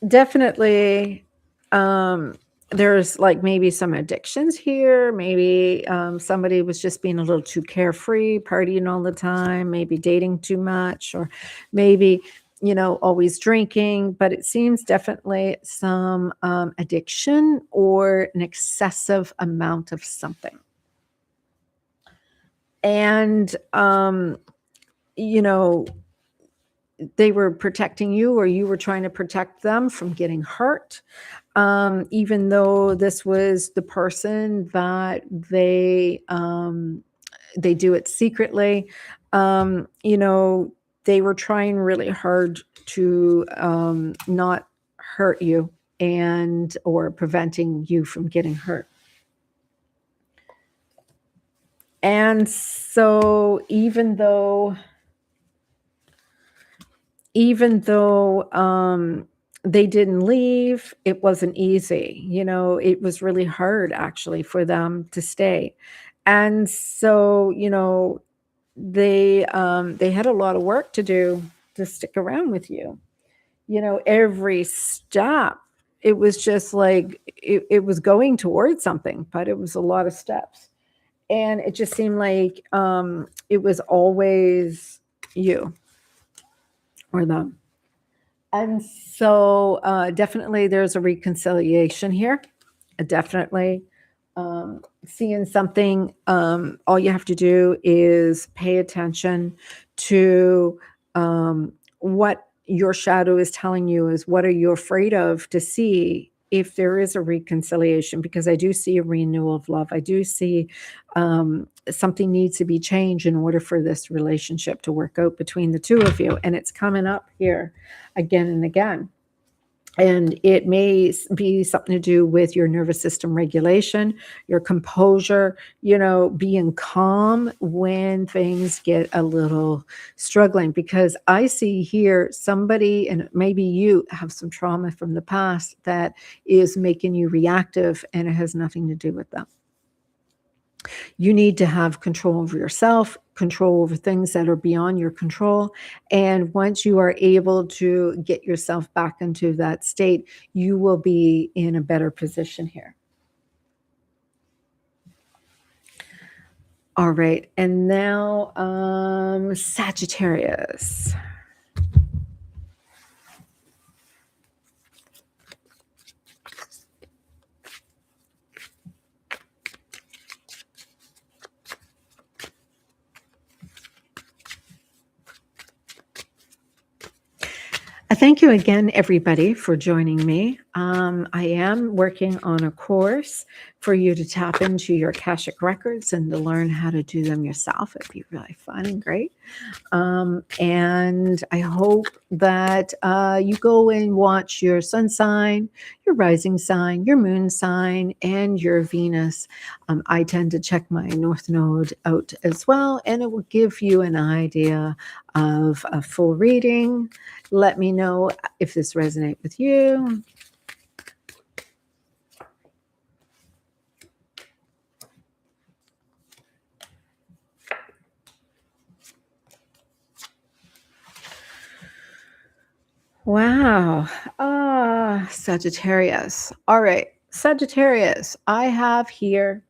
definitely, there's like maybe some addictions here. Maybe somebody was just being a little too carefree, partying all the time, maybe dating too much, or maybe, always drinking. But it seems definitely some addiction or an excessive amount of something. And, they were protecting you, or you were trying to protect them from getting hurt. Even though this was the person that they do it secretly. They were trying really hard to not hurt you or preventing you from getting hurt. And so even though they didn't leave, it wasn't easy. It was really hard actually for them to stay. And so, they had a lot of work to do to stick around with you. Every step, it was just like it was going towards something, but it was a lot of steps. And it just seemed like it was always you or them. And so definitely there's a reconciliation here. Definitely seeing something. All you have to do is pay attention to what your shadow is telling you is what are you afraid of, to see if there is a reconciliation, because I do see a renewal of love. I do see something needs to be changed in order for this relationship to work out between the two of you. And it's coming up here again and again. And it may be something to do with your nervous system regulation, your composure, being calm when things get a little struggling. Because I see here somebody, and maybe you have some trauma from the past that is making you reactive, and it has nothing to do with them. You need to have control over yourself, control over things that are beyond your control. And once you are able to get yourself back into that state, you will be in a better position here. All right. And now Sagittarius. Thank you again, everybody, for joining me. I am working on a course for you to tap into your Akashic records and to learn how to do them yourself. It'd be really fun and great. And I hope that you go and watch your sun sign, your rising sign, your moon sign, and your Venus. I tend to check my North Node out as well, and it will give you an idea of a full reading. Let me know if this resonates with you. Wow. Sagittarius. All right. Sagittarius, I have here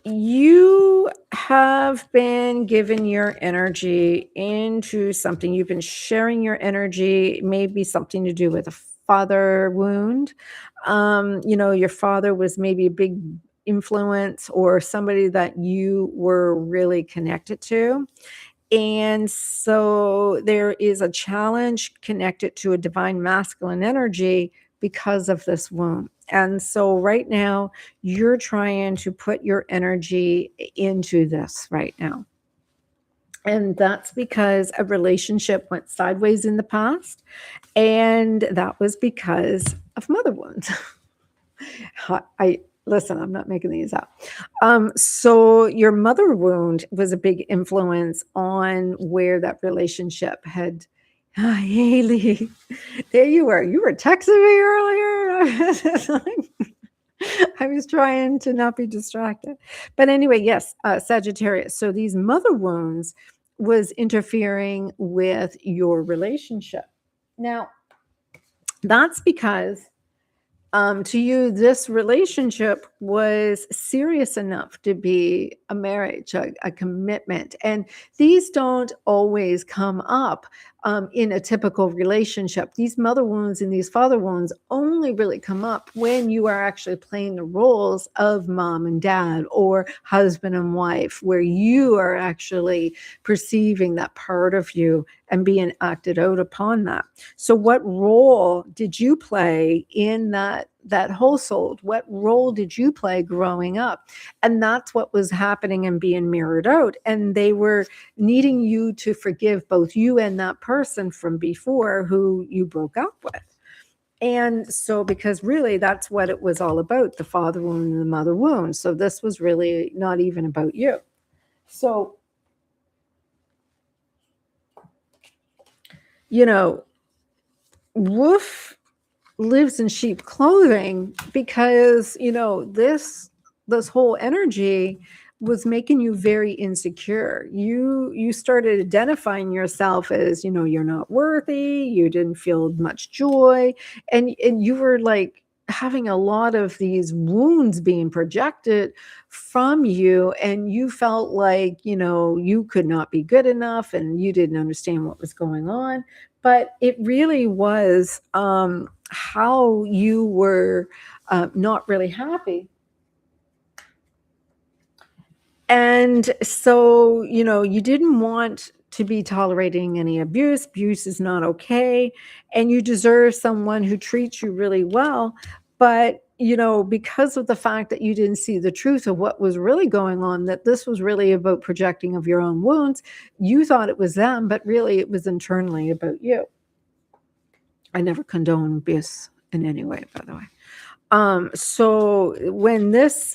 you have been given your energy into something. You've been sharing your energy, maybe something to do with a father wound. Your father was maybe a big influence or somebody that you were really connected to. And so there is a challenge connected to a divine masculine energy because of this wound. And so right now, you're trying to put your energy into this right now. And that's because a relationship went sideways in the past. And that was because of mother wounds. Listen, I'm not making these up. So your mother wound was a big influence on where that relationship had. Haley, there you were. You were texting me earlier. I was trying to not be distracted. But anyway, yes, Sagittarius. So these mother wounds was interfering with your relationship. Now, that's because to you, this relationship was serious enough to be a marriage, a commitment. And these don't always come up in a typical relationship. These mother wounds and these father wounds only really come up when you are actually playing the roles of mom and dad or husband and wife, where you are actually perceiving that part of you and being acted out upon that. So what role did you play in that household? What role did you play growing up? And that's what was happening and being mirrored out. And they were needing you to forgive both you and that person from before who you broke up with. And so, because really that's what it was all about, the father wound and the mother wound. So this was really not even about you. So, wolf lives in sheep clothing because this whole energy was making you very insecure. You started identifying yourself as you're not worthy, you didn't feel much joy, and you were like having a lot of these wounds being projected from you, and you felt like you could not be good enough and you didn't understand what was going on. But it really was how you were not really happy. And so, you didn't want to be tolerating any abuse. Abuse is not okay. And you deserve someone who treats you really well. But, because of the fact that you didn't see the truth of what was really going on, that this was really about projecting of your own wounds, you thought it was them, but really it was internally about you. I never condone abuse in any way, by the way. So when this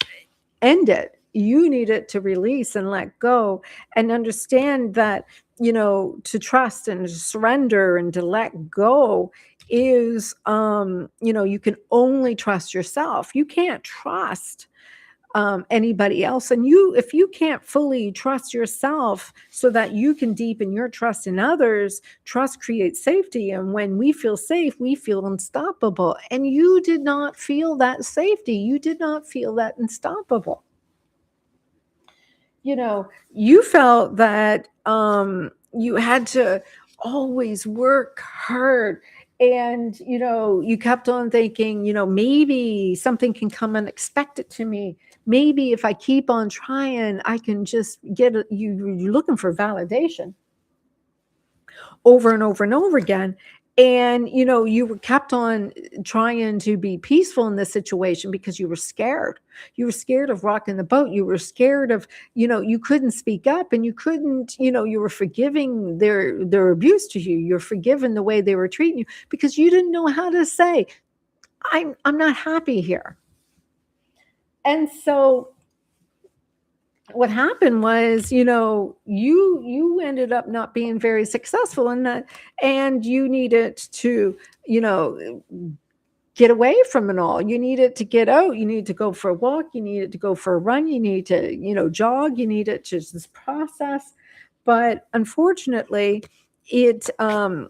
ended, you needed to release and let go and understand that, to trust and to surrender and to let go is, you can only trust yourself. You can't trust anybody else. And if you can't fully trust yourself so that you can deepen your trust in others, trust creates safety. And when we feel safe, we feel unstoppable. And you did not feel that safety. You did not feel that unstoppable. You felt that you had to always work hard. And, you kept on thinking, maybe something can come unexpected to me. Maybe if I keep on trying, I can just get you're looking for validation over and over and over again. And, you were kept on trying to be peaceful in this situation because you were scared. You were scared of rocking the boat. You were scared of, you couldn't speak up, and you couldn't, you were forgiving their abuse to you. You're forgiving the way they were treating you because you didn't know how to say, I'm not happy here. And so what happened was, you ended up not being very successful in that, and you needed to, get away from it all. You needed to get out. You need to go for a walk. You needed to go for a run. You need to, jog. You needed to just process. But unfortunately, it was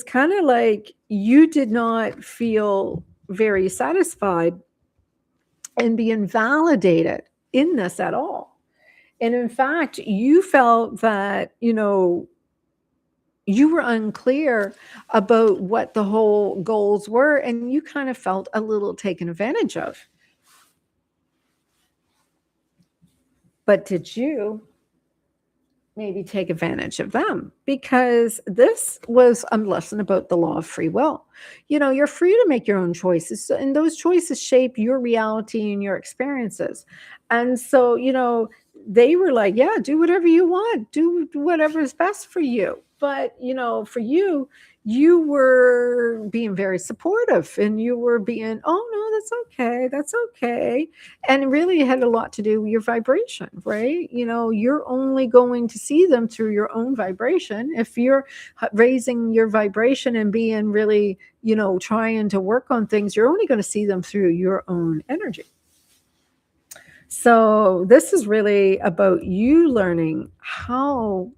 kind of like you did not feel very satisfied and being validated in this at all. And in fact, you felt that, you were unclear about what the whole goals were, and you kind of felt a little taken advantage of. But did you maybe take advantage of them? Because this was a lesson about the law of free will. You're free to make your own choices, and those choices shape your reality and your experiences. And so, they were like, yeah, do whatever you want, do whatever is best for you. But, for you, you were being very supportive, and you were being, oh, no, that's okay. And it really had a lot to do with your vibration, right? You're only going to see them through your own vibration. If you're raising your vibration and being really, trying to work on things, you're only going to see them through your own energy. So this is really about you learning how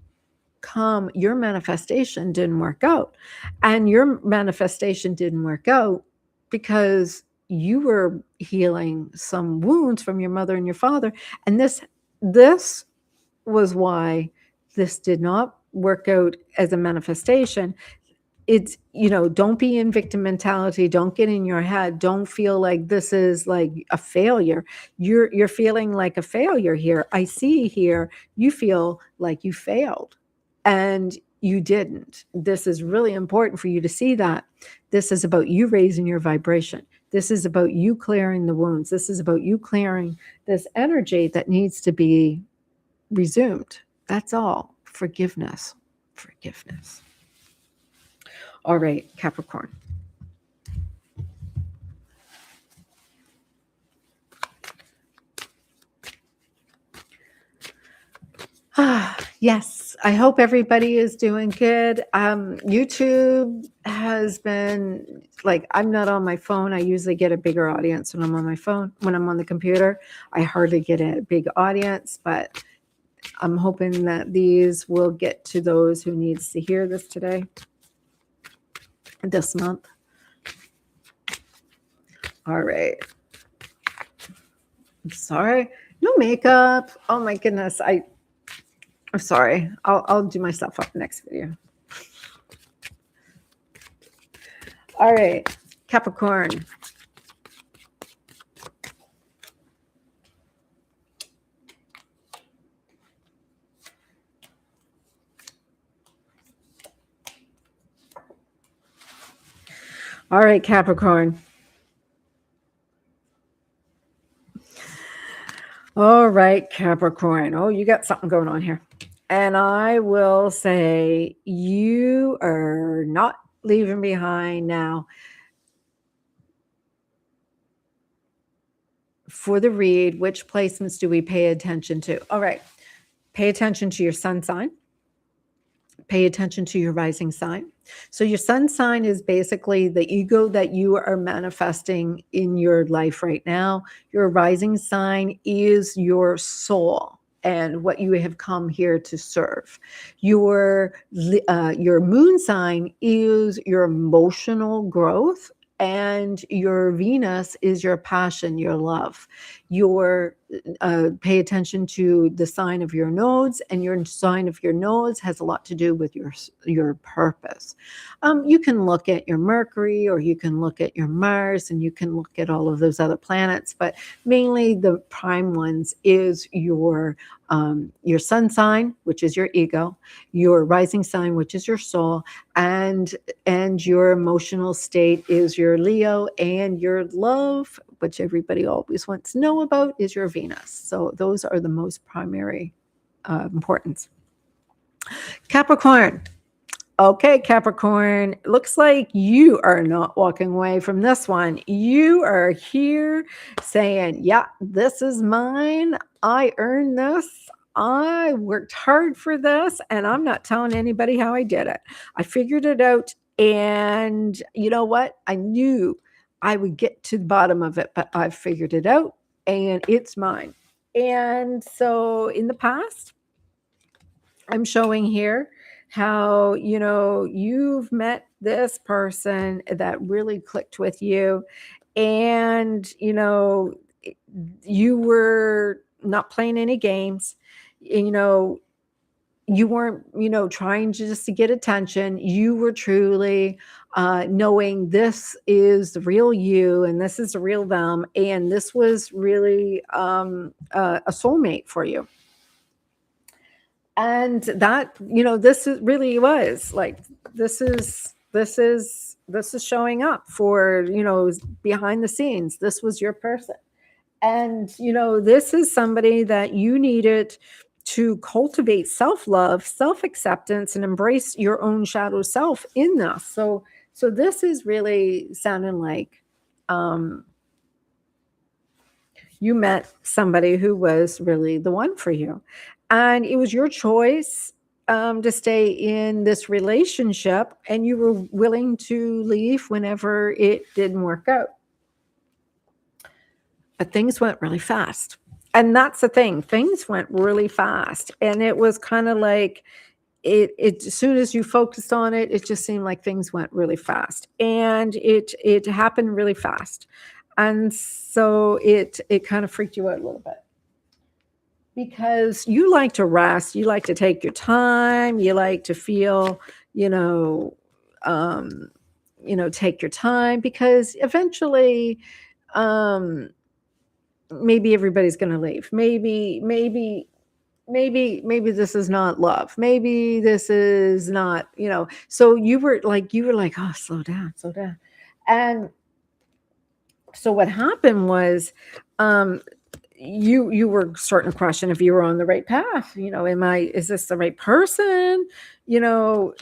come your manifestation didn't work out. And your manifestation didn't work out because you were healing some wounds from your mother and your father. And this was why this did not work out as a manifestation. It's, don't be in victim mentality. Don't get in your head. Don't feel like this is like a failure. You're feeling like a failure here. I see here you feel like you failed, and you didn't. This is really important for you to see that. This is about you raising your vibration. This is about you clearing the wounds. This is about you clearing this energy that needs to be resumed. That's all. Forgiveness. All right, Capricorn. Yes, I hope everybody is doing good. YouTube has been like, I'm not on my phone. I usually get a bigger audience when I'm on my phone. When I'm on the computer, I hardly get a big audience, but I'm hoping that these will get to those who needs to hear this today, this month. All right. I'm sorry. No makeup. Oh my goodness. I'm sorry. I'll do myself up next video. All right, Capricorn. All right, Capricorn. All right, Capricorn. Oh, you got something going on here. And I will say you are not leaving behind now. For the read, which placements do we pay attention to? All right. Pay attention to your sun sign. Pay attention to your rising sign. So your sun sign is basically the ego that you are manifesting in your life right now. Your rising sign is your soul and what you have come here to serve. Your moon sign is your emotional growth, and your Venus is your passion, your love. Your pay attention to the sign of your nodes, and your sign of your nodes has a lot to do with your purpose. You can look at your Mercury, or you can look at your Mars, and you can look at all of those other planets, but mainly the prime ones is your sun sign, which is your ego, your rising sign, which is your soul, and your emotional state is your Leo, and your love, which everybody always wants to know about, is your Venus. So those are the most primary importance. Capricorn. Okay, Capricorn, looks like you are not walking away from this one. You are here saying, yeah, this is mine. I earned this. I worked hard for this, and I'm not telling anybody how I did it. I figured it out, and you know what? I knew I would get to the bottom of it, but I figured it out, and it's mine. And so in the past, I'm showing here how, you've met this person that really clicked with you, and, you were not playing any games. You know, you weren't, trying just to get attention. You were truly knowing this is the real you, and this is the real them, and this was really a soulmate for you. And that, this is really was like, this is showing up for, behind the scenes. This was your person. And this is somebody that you needed to cultivate self-love, self-acceptance, and embrace your own shadow self in this. So this is really sounding like you met somebody who was really the one for you. And it was your choice to stay in this relationship, and you were willing to leave whenever it didn't work out. But things went really fast. And that's the thing. Things went really fast. And it was kind of like, as soon as you focused on it, it just seemed like things went really fast. And it happened really fast. And so it kind of freaked you out a little bit, because you like to rest, you like to take your time, you like to feel, take your time, because eventually maybe everybody's going to leave. Maybe this is not love. Maybe this is not, so you were like, oh, slow down, slow down. And so what happened was, you were starting to question if you were on the right path. Is this the right person? You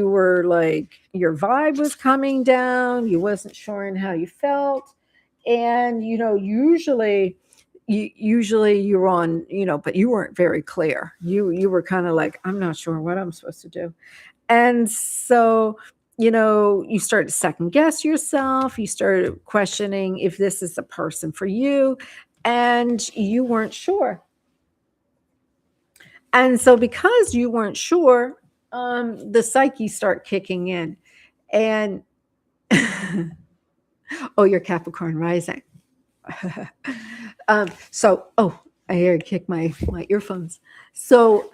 were like, your vibe was coming down. You wasn't sure in how you felt. And, usually you're on, but you weren't very clear. You were kind of like, I'm not sure what I'm supposed to do. And so, you started to second guess yourself. You started questioning if this is the person for you, and you weren't sure. And so because you weren't sure, the psyche start kicking in. And oh, you're Capricorn rising. I hear you kick my earphones. So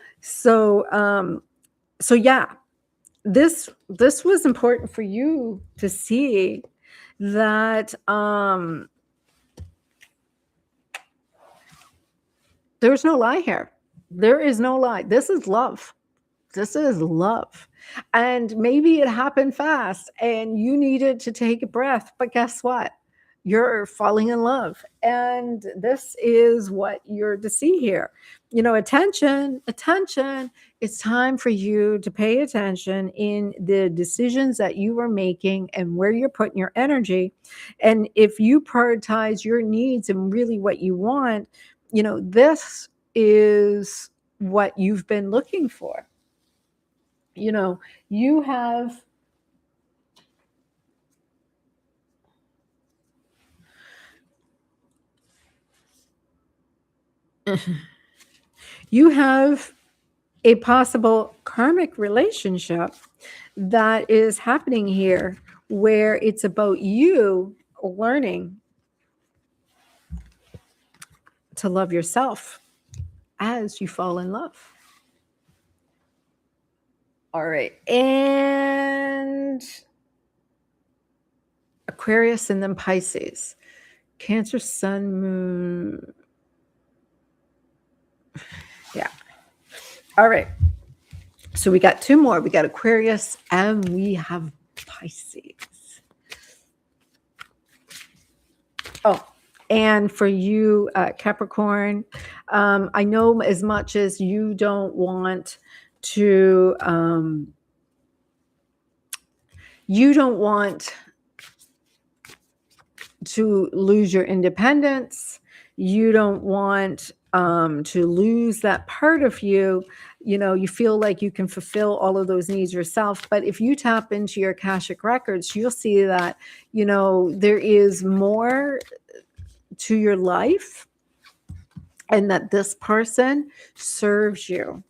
yeah, this was important for you to see that there's no lie here. There is no lie. This is love. This is love. And maybe it happened fast and you needed to take a breath, but guess what? You're falling in love. And this is what you're to see here. Attention, attention. It's time for you to pay attention in the decisions that you are making and where you're putting your energy. And if you prioritize your needs and really what you want, this is what you've been looking for. You have you have a possible karmic relationship that is happening here where it's about you learning to love yourself as you fall in love. All right. And Aquarius and then Pisces. Cancer, Sun, Moon. Yeah. All right. So we got two more. We got Aquarius and we have Pisces. Oh, and for you, Capricorn, I know as much as you don't want to, lose your independence. You don't want to lose that part of you. You feel like you can fulfill all of those needs yourself. But if you tap into your Akashic records, you'll see that, there is more to your life and that this person serves you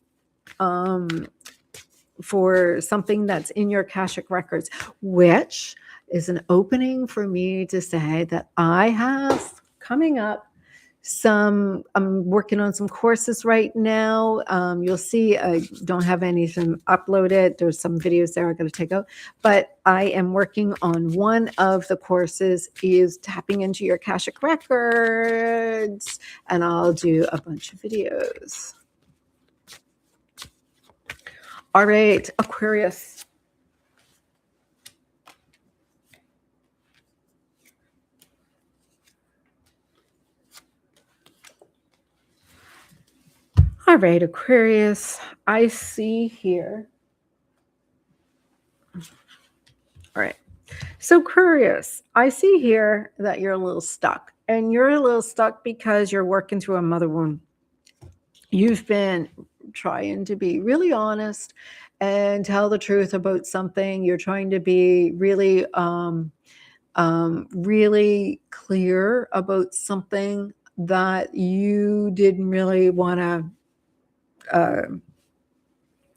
for something that's in your Akashic records, which is an opening for me to say that I have coming up I'm working on some courses right now. You'll see I don't have anything uploaded. There's some videos there I got to take out, but I am working on one of the courses is tapping into your Akashic records, and I'll do a bunch of videos. All right, Aquarius. All right, Aquarius, I see here. All right. So Aquarius, I see here that you're a little stuck. And you're a little stuck because you're working through a mother wound. You've been trying to be really honest and tell the truth about something. You're trying to be really, really clear about something that you didn't really want to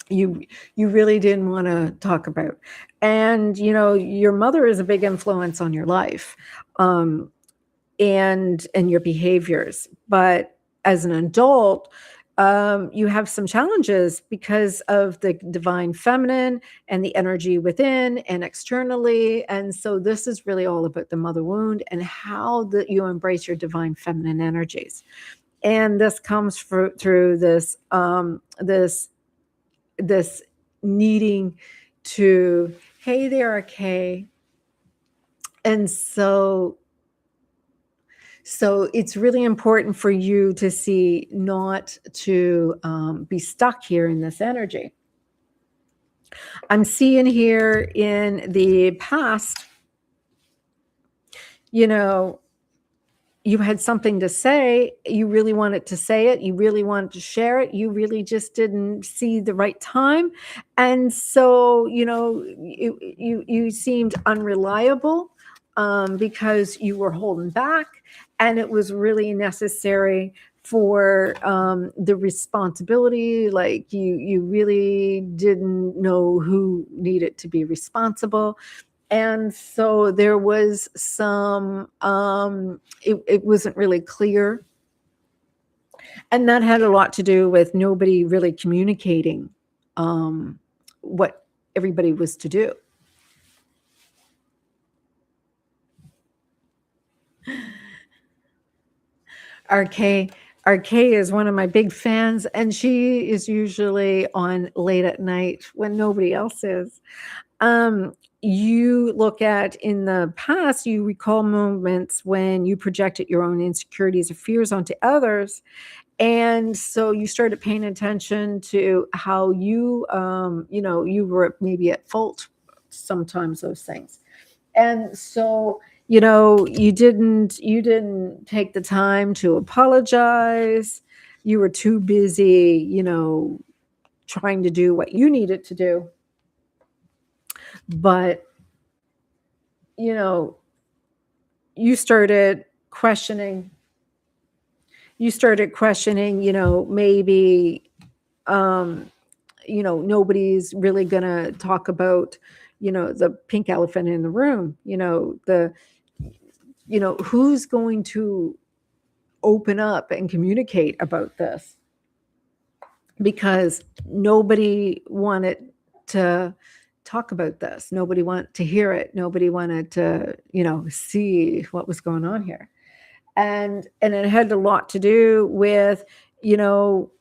you really didn't want to talk about. And your mother is a big influence on your life and your behaviors. But as an adult, you have some challenges because of the divine feminine and the energy within and externally. And so this is really all about the mother wound and how that you embrace your divine feminine energies. And this comes through this this needing to, hey there, okay. And so it's really important for you to see not to be stuck here in this energy. I'm seeing here in the past, you had something to say, you really wanted to say it, you really wanted to share it, you really just didn't see the right time. And so, you seemed unreliable because you were holding back, and it was really necessary for the responsibility. Like you really didn't know who needed to be responsible. And so there was some, it wasn't really clear. And that had a lot to do with nobody really communicating what everybody was to do. Okay. Arcade is one of my big fans, and she is usually on late at night when nobody else is. Um, you look at in the past, you recall moments when you projected your own insecurities or fears onto others. And so you started paying attention to how you, you were maybe at fault sometimes those things. And so, you didn't take the time to apologize. You were too busy, trying to do what you needed to do. But, you know, you started questioning, maybe, um, nobody's really going to talk about, the pink elephant in the room, who's going to open up and communicate about this, because nobody wanted to talk about this. Nobody wanted to hear it. Nobody wanted to, see what was going on here. And it had a lot to do with,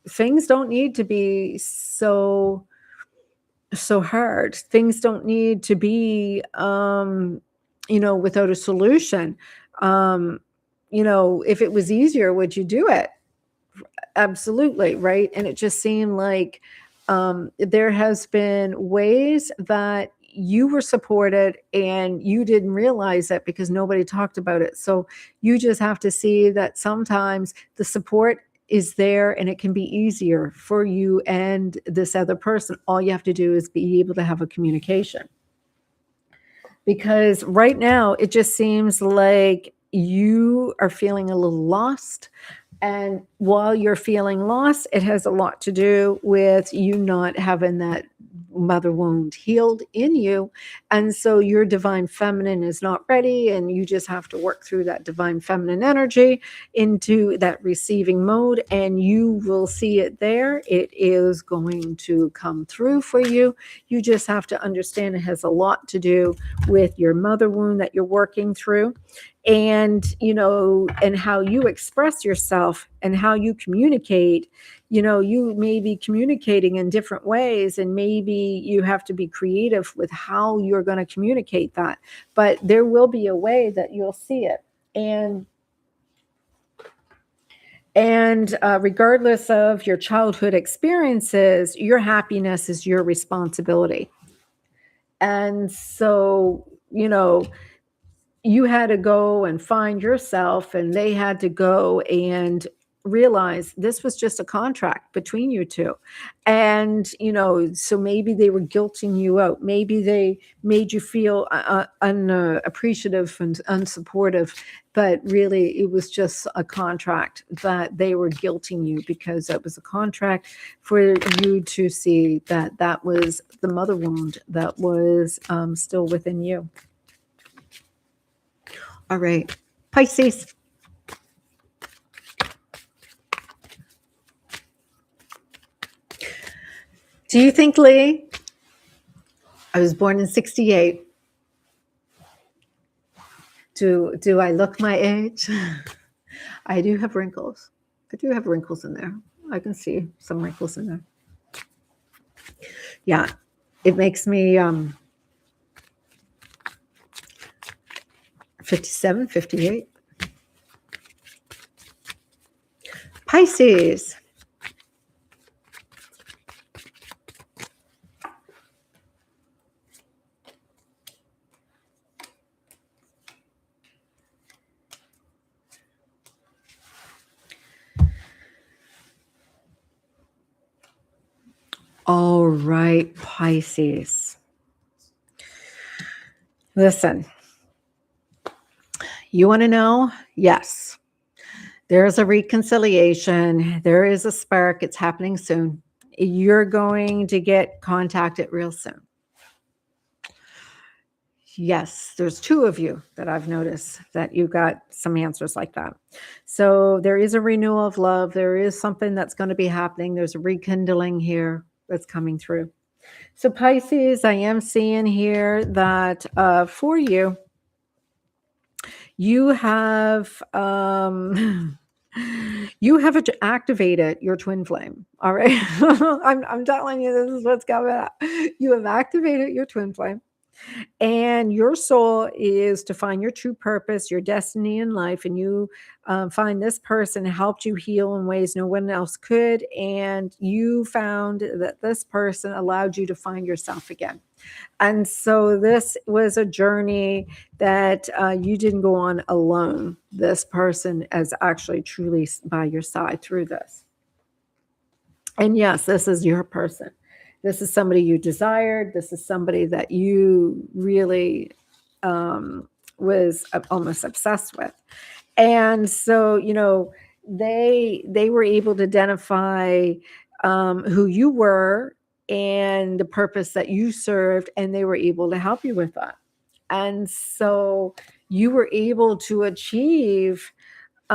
things don't need to be so hard. Things don't need to be, without a solution. If it was easier, would you do it? Absolutely, right? And it just seemed like there has been ways that you were supported and you didn't realize it because nobody talked about it. So you just have to see that sometimes the support is there and it can be easier for you and this other person. All you have to do is be able to have a communication. Because right now it just seems like you are feeling a little lost. And while you're feeling lost, it has a lot to do with you not having that mother wound healed in you. And so your divine feminine is not ready, and you just have to work through that divine feminine energy into that receiving mode, and you will see it there. It is going to come through for you. You just have to understand it has a lot to do with your mother wound that you're working through. And and how you express yourself and how you communicate. You may be communicating in different ways, and maybe you have to be creative with how you're going to communicate that, but there will be a way that you'll see it. And regardless of your childhood experiences, your happiness is your responsibility. And so you had to go and find yourself, and they had to go and realize this was just a contract between you two. And so maybe they were guilting you out, maybe they made you feel unappreciative and unsupportive, but really it was just a contract that they were guilting you, because it was a contract for you to see that that was the mother wound that was still within you. All right, Pisces. Do you think, Lee? I was born in 68. Do I look my age? I do have wrinkles. I do have wrinkles in there. I can see some wrinkles in there. Yeah, it makes me 57, 58. Pisces. All right, Pisces. Listen, you want to know? Yes. There is a reconciliation. There is a spark. It's happening soon. You're going to get contacted real soon. Yes, there's two of you that I've noticed that you got some answers like that. So there is a renewal of love. There is something that's going to be happening. There's a rekindling here that's coming through. So Pisces, I am seeing here that for you, you have You have activated your twin flame. All right. I'm telling you, this is what's coming up. You have activated your twin flame. And your soul is to find your true purpose, your destiny in life. And you find this person helped you heal in ways no one else could. And you found that this person allowed you to find yourself again. And so this was a journey that you didn't go on alone. This person is actually truly by your side through this. And yes, this is your person. This is somebody you desired. This is somebody that you really was almost obsessed with. And so, they were able to identify who you were and the purpose that you served, and they were able to help you with that. And so you were able to achieve, they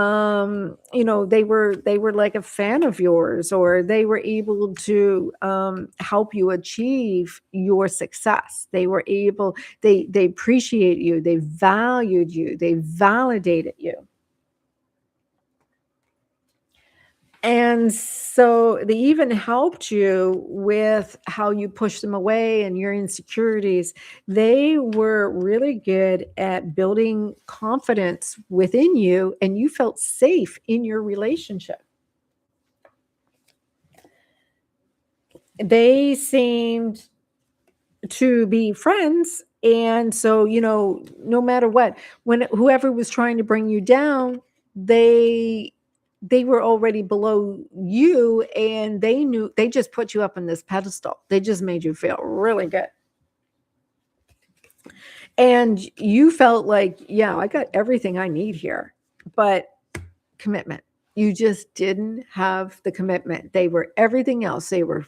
were like a fan of yours, or they were able to help you achieve your success. They were able, they appreciate you, they valued you, they validated you. And so they even helped you with how you push them away and your insecurities. They were really good at building confidence within you, and you felt safe in your relationship. They seemed to be friends. And so, no matter what, when whoever was trying to bring you down, they were already below you, and they knew, they just put you up on this pedestal. They just made you feel really good. And you felt like, yeah, I got everything I need here. But commitment, you just didn't have the commitment. They were everything else. They were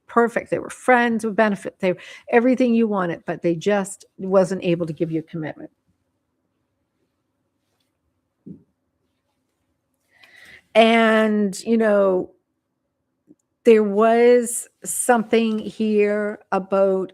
perfect. They were friends with benefit. They were everything you wanted, but they just wasn't able to give you commitment. And, there was something here about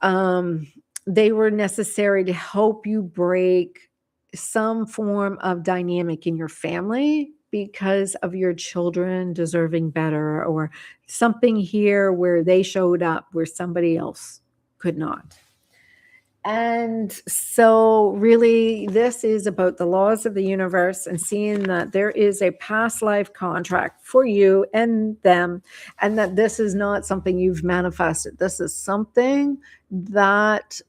they were necessary to help you break some form of dynamic in your family because of your children deserving better, or something here where they showed up where somebody else could not. And so, really, this is about the laws of the universe and seeing that there is a past life contract for you and them, and that this is not something you've manifested. This is something that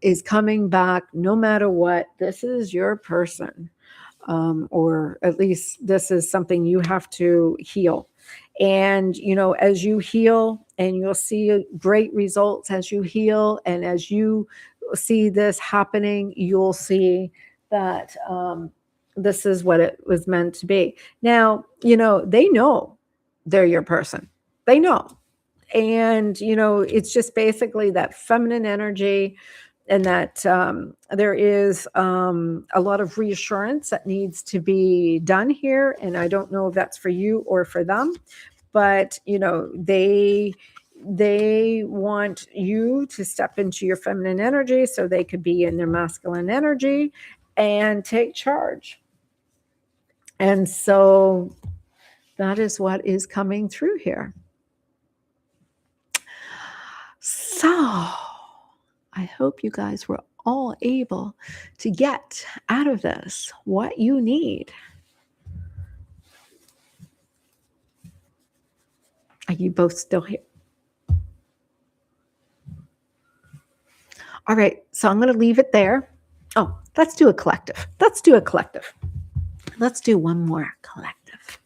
is coming back no matter what. This is your person, or at least this is something you have to heal. And, as you heal, and you'll see great results as you heal, and as you see this happening, you'll see that this is what it was meant to be. Now, they know they're your person. They know. And, it's just basically that feminine energy, and that there is a lot of reassurance that needs to be done here. And I don't know if that's for you or for them, but, they want you to step into your feminine energy so they could be in their masculine energy and take charge. And so that is what is coming through here. So I hope you guys were all able to get out of this what you need. Are you both still here? All right, so I'm going to leave it there. Oh, let's do a collective. Let's do one more collective.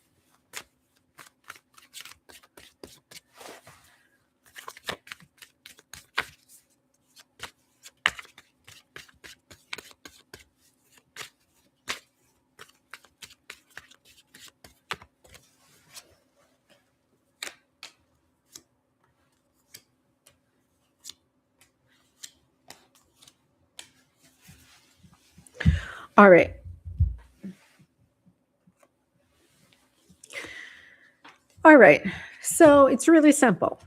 All right. All right. So it's really simple.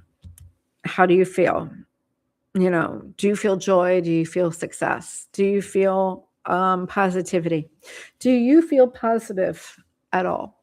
How do you feel? Do you feel joy? Do you feel success? Do you feel positivity. Do you feel positive at all?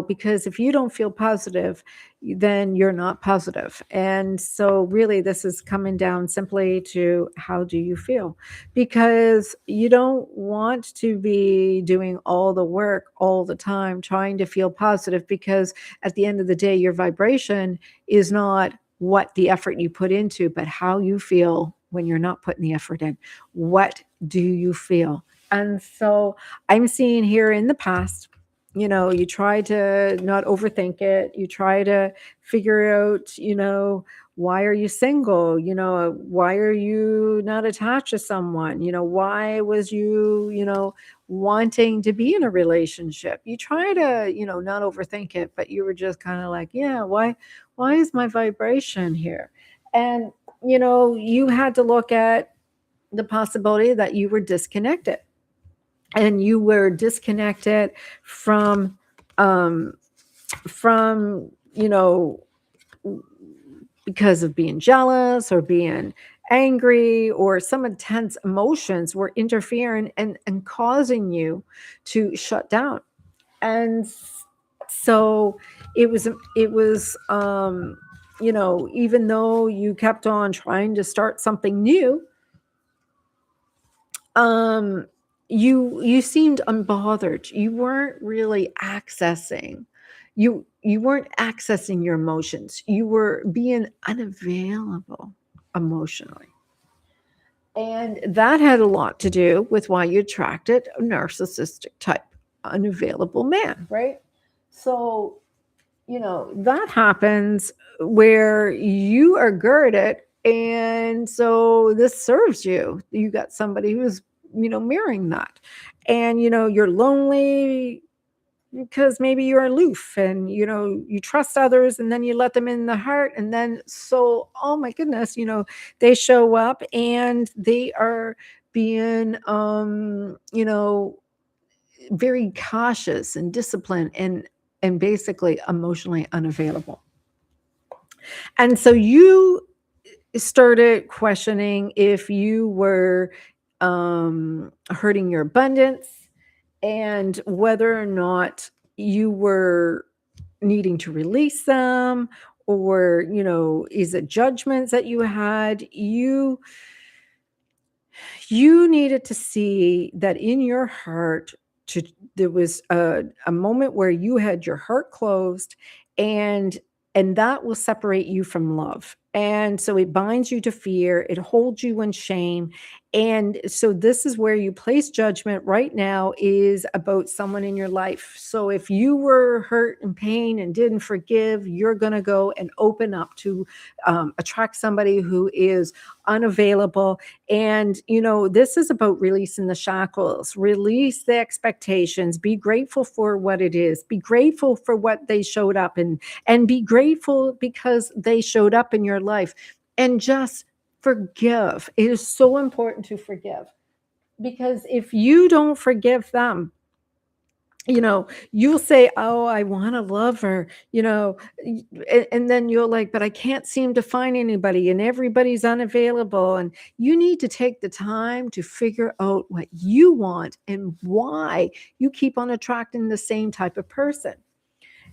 Because if you don't feel positive, then you're not positive. And so really this is coming down simply to how do you feel? Because you don't want to be doing all the work all the time trying to feel positive, because at the end of the day your vibration is not what the effort you put into, but how you feel when you're not putting the effort in. What do you feel? And so I'm seeing here in the past, you try to not overthink it. You try to figure out, why are you single? Why are you not attached to someone? Why was you, wanting to be in a relationship? You try to, not overthink it, but you were just kind of like, yeah, why is my vibration here? And, you had to look at the possibility that you were disconnected, and you were disconnected from um from because of being jealous or being angry, or some intense emotions were interfering and causing you to shut down. And so it was even though you kept on trying to start something new, um you seemed unbothered. You weren't really accessing, you weren't accessing your emotions. You were being unavailable emotionally, and that had a lot to do with why you attracted a narcissistic type unavailable man, right? So that happens where you are girded, and so this serves you. You got somebody who's mirroring that, and you're lonely because maybe you're aloof, and you trust others, and then you let them in the heart, and then so, oh my goodness, they show up and they are being very cautious and disciplined, and basically emotionally unavailable. And so you started questioning if you were hurting your abundance, and whether or not you were needing to release them, or is it judgments that you had? You needed to see that in your heart, there was a moment where you had your heart closed, and that will separate you from love. And so it binds you to fear, it holds you in shame. And so this is where you place judgment right now, is about someone in your life. So if you were hurt and pain and didn't forgive, you're going to go and open up to attract somebody who is unavailable. And this is about releasing the shackles, release the expectations, be grateful for what it is, be grateful for what they showed up, and be grateful because they showed up in your life, and just forgive. It is so important to forgive, because if you don't forgive them, you'll say, oh, I want to love her, and then you're like, but I can't seem to find anybody, and everybody's unavailable. And you need to take the time to figure out what you want and why you keep on attracting the same type of person.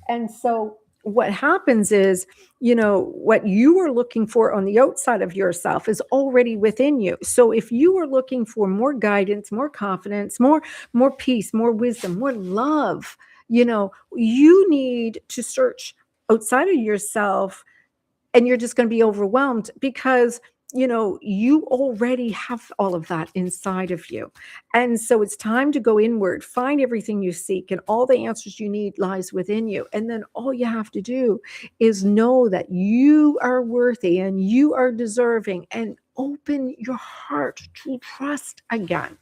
And so what happens is, what you are looking for on the outside of yourself is already within you. So if you are looking for more guidance, more confidence, more peace, more wisdom, more love, you need to search outside of yourself, and you're just going to be overwhelmed, because you already have all of that inside of you. And so it's time to go inward, find everything you seek, and all the answers you need lies within you. And then all you have to do is know that you are worthy and you are deserving, and open your heart to trust again.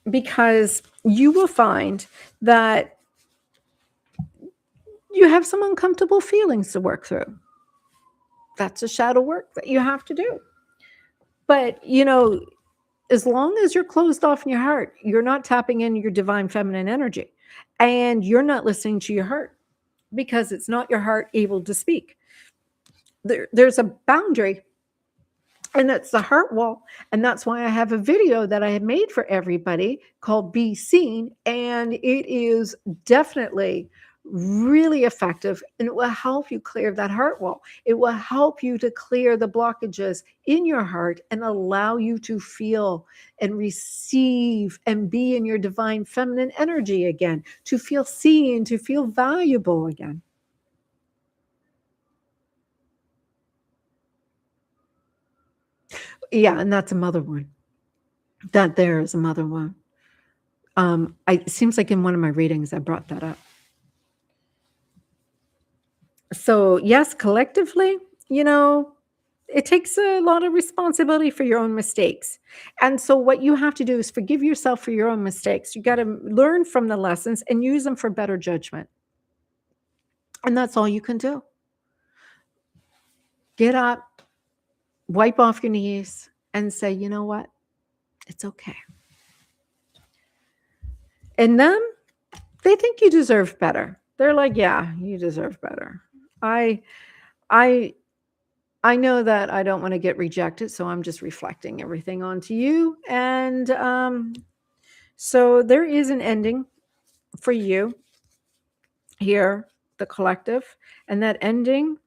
Because you will find that you have some uncomfortable feelings to work through. That's a shadow work that you have to do. But, as long as you're closed off in your heart, you're not tapping into your divine feminine energy, and you're not listening to your heart, because it's not your heart able to speak. There's a boundary And that's the heart wall. And that's why I have a video that I have made for everybody called Be Seen. And it is definitely really effective. And it will help you clear that heart wall. It will help you to clear the blockages in your heart and allow you to feel and receive and be in your divine feminine energy again, to feel seen, to feel valuable again. Yeah, and that's a mother wound. That there is a mother wound. It seems like in one of my readings, I brought that up. So yes, collectively, it takes a lot of responsibility for your own mistakes. And so what you have to do is forgive yourself for your own mistakes. You got to learn from the lessons and use them for better judgment. And that's all you can do. Get up, wipe off your knees, and say, you know what? It's okay. And them, they think you deserve better. They're like, yeah, you deserve better. I know that I don't want to get rejected, so I'm just reflecting everything onto you. And so there is an ending for you here, the collective, and that ending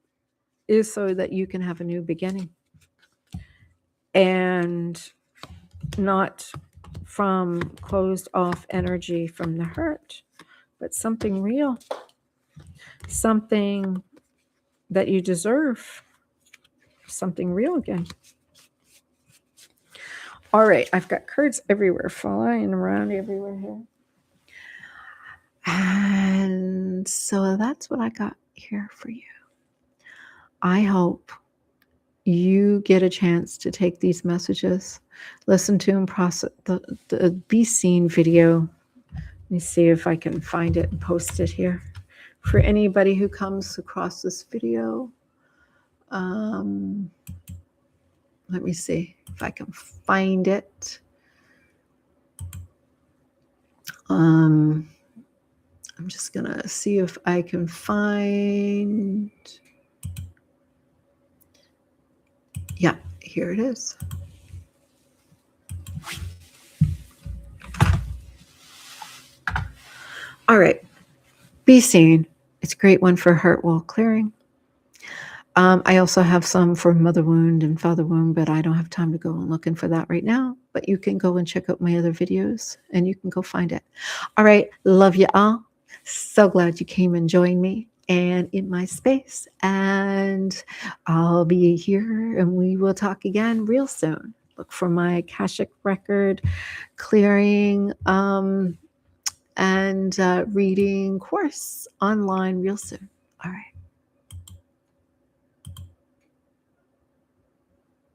is so that you can have a new beginning. And not from closed off energy from the hurt, but something real, something that you deserve, something real again. All right, I've got cards everywhere, flying around everywhere here. And so that's what I got here for you. I hope you get a chance to take these messages, listen to them, process the Be Seen video. Let me see if I can find it and post it here for anybody who comes across this video. Let me see if I can find it. I'm just gonna see if I can find. Yeah, here it is. All right, Be Seen. It's a great one for heart wall clearing. I also have some for mother wound and father wound, but I don't have time to go and looking for that right now. But you can go and check out my other videos and you can go find it. All right, love you all. So glad you came and joined me and in my space. And I'll be here and we will talk again real soon. Look for my Akashic record clearing and reading course online real soon. All right.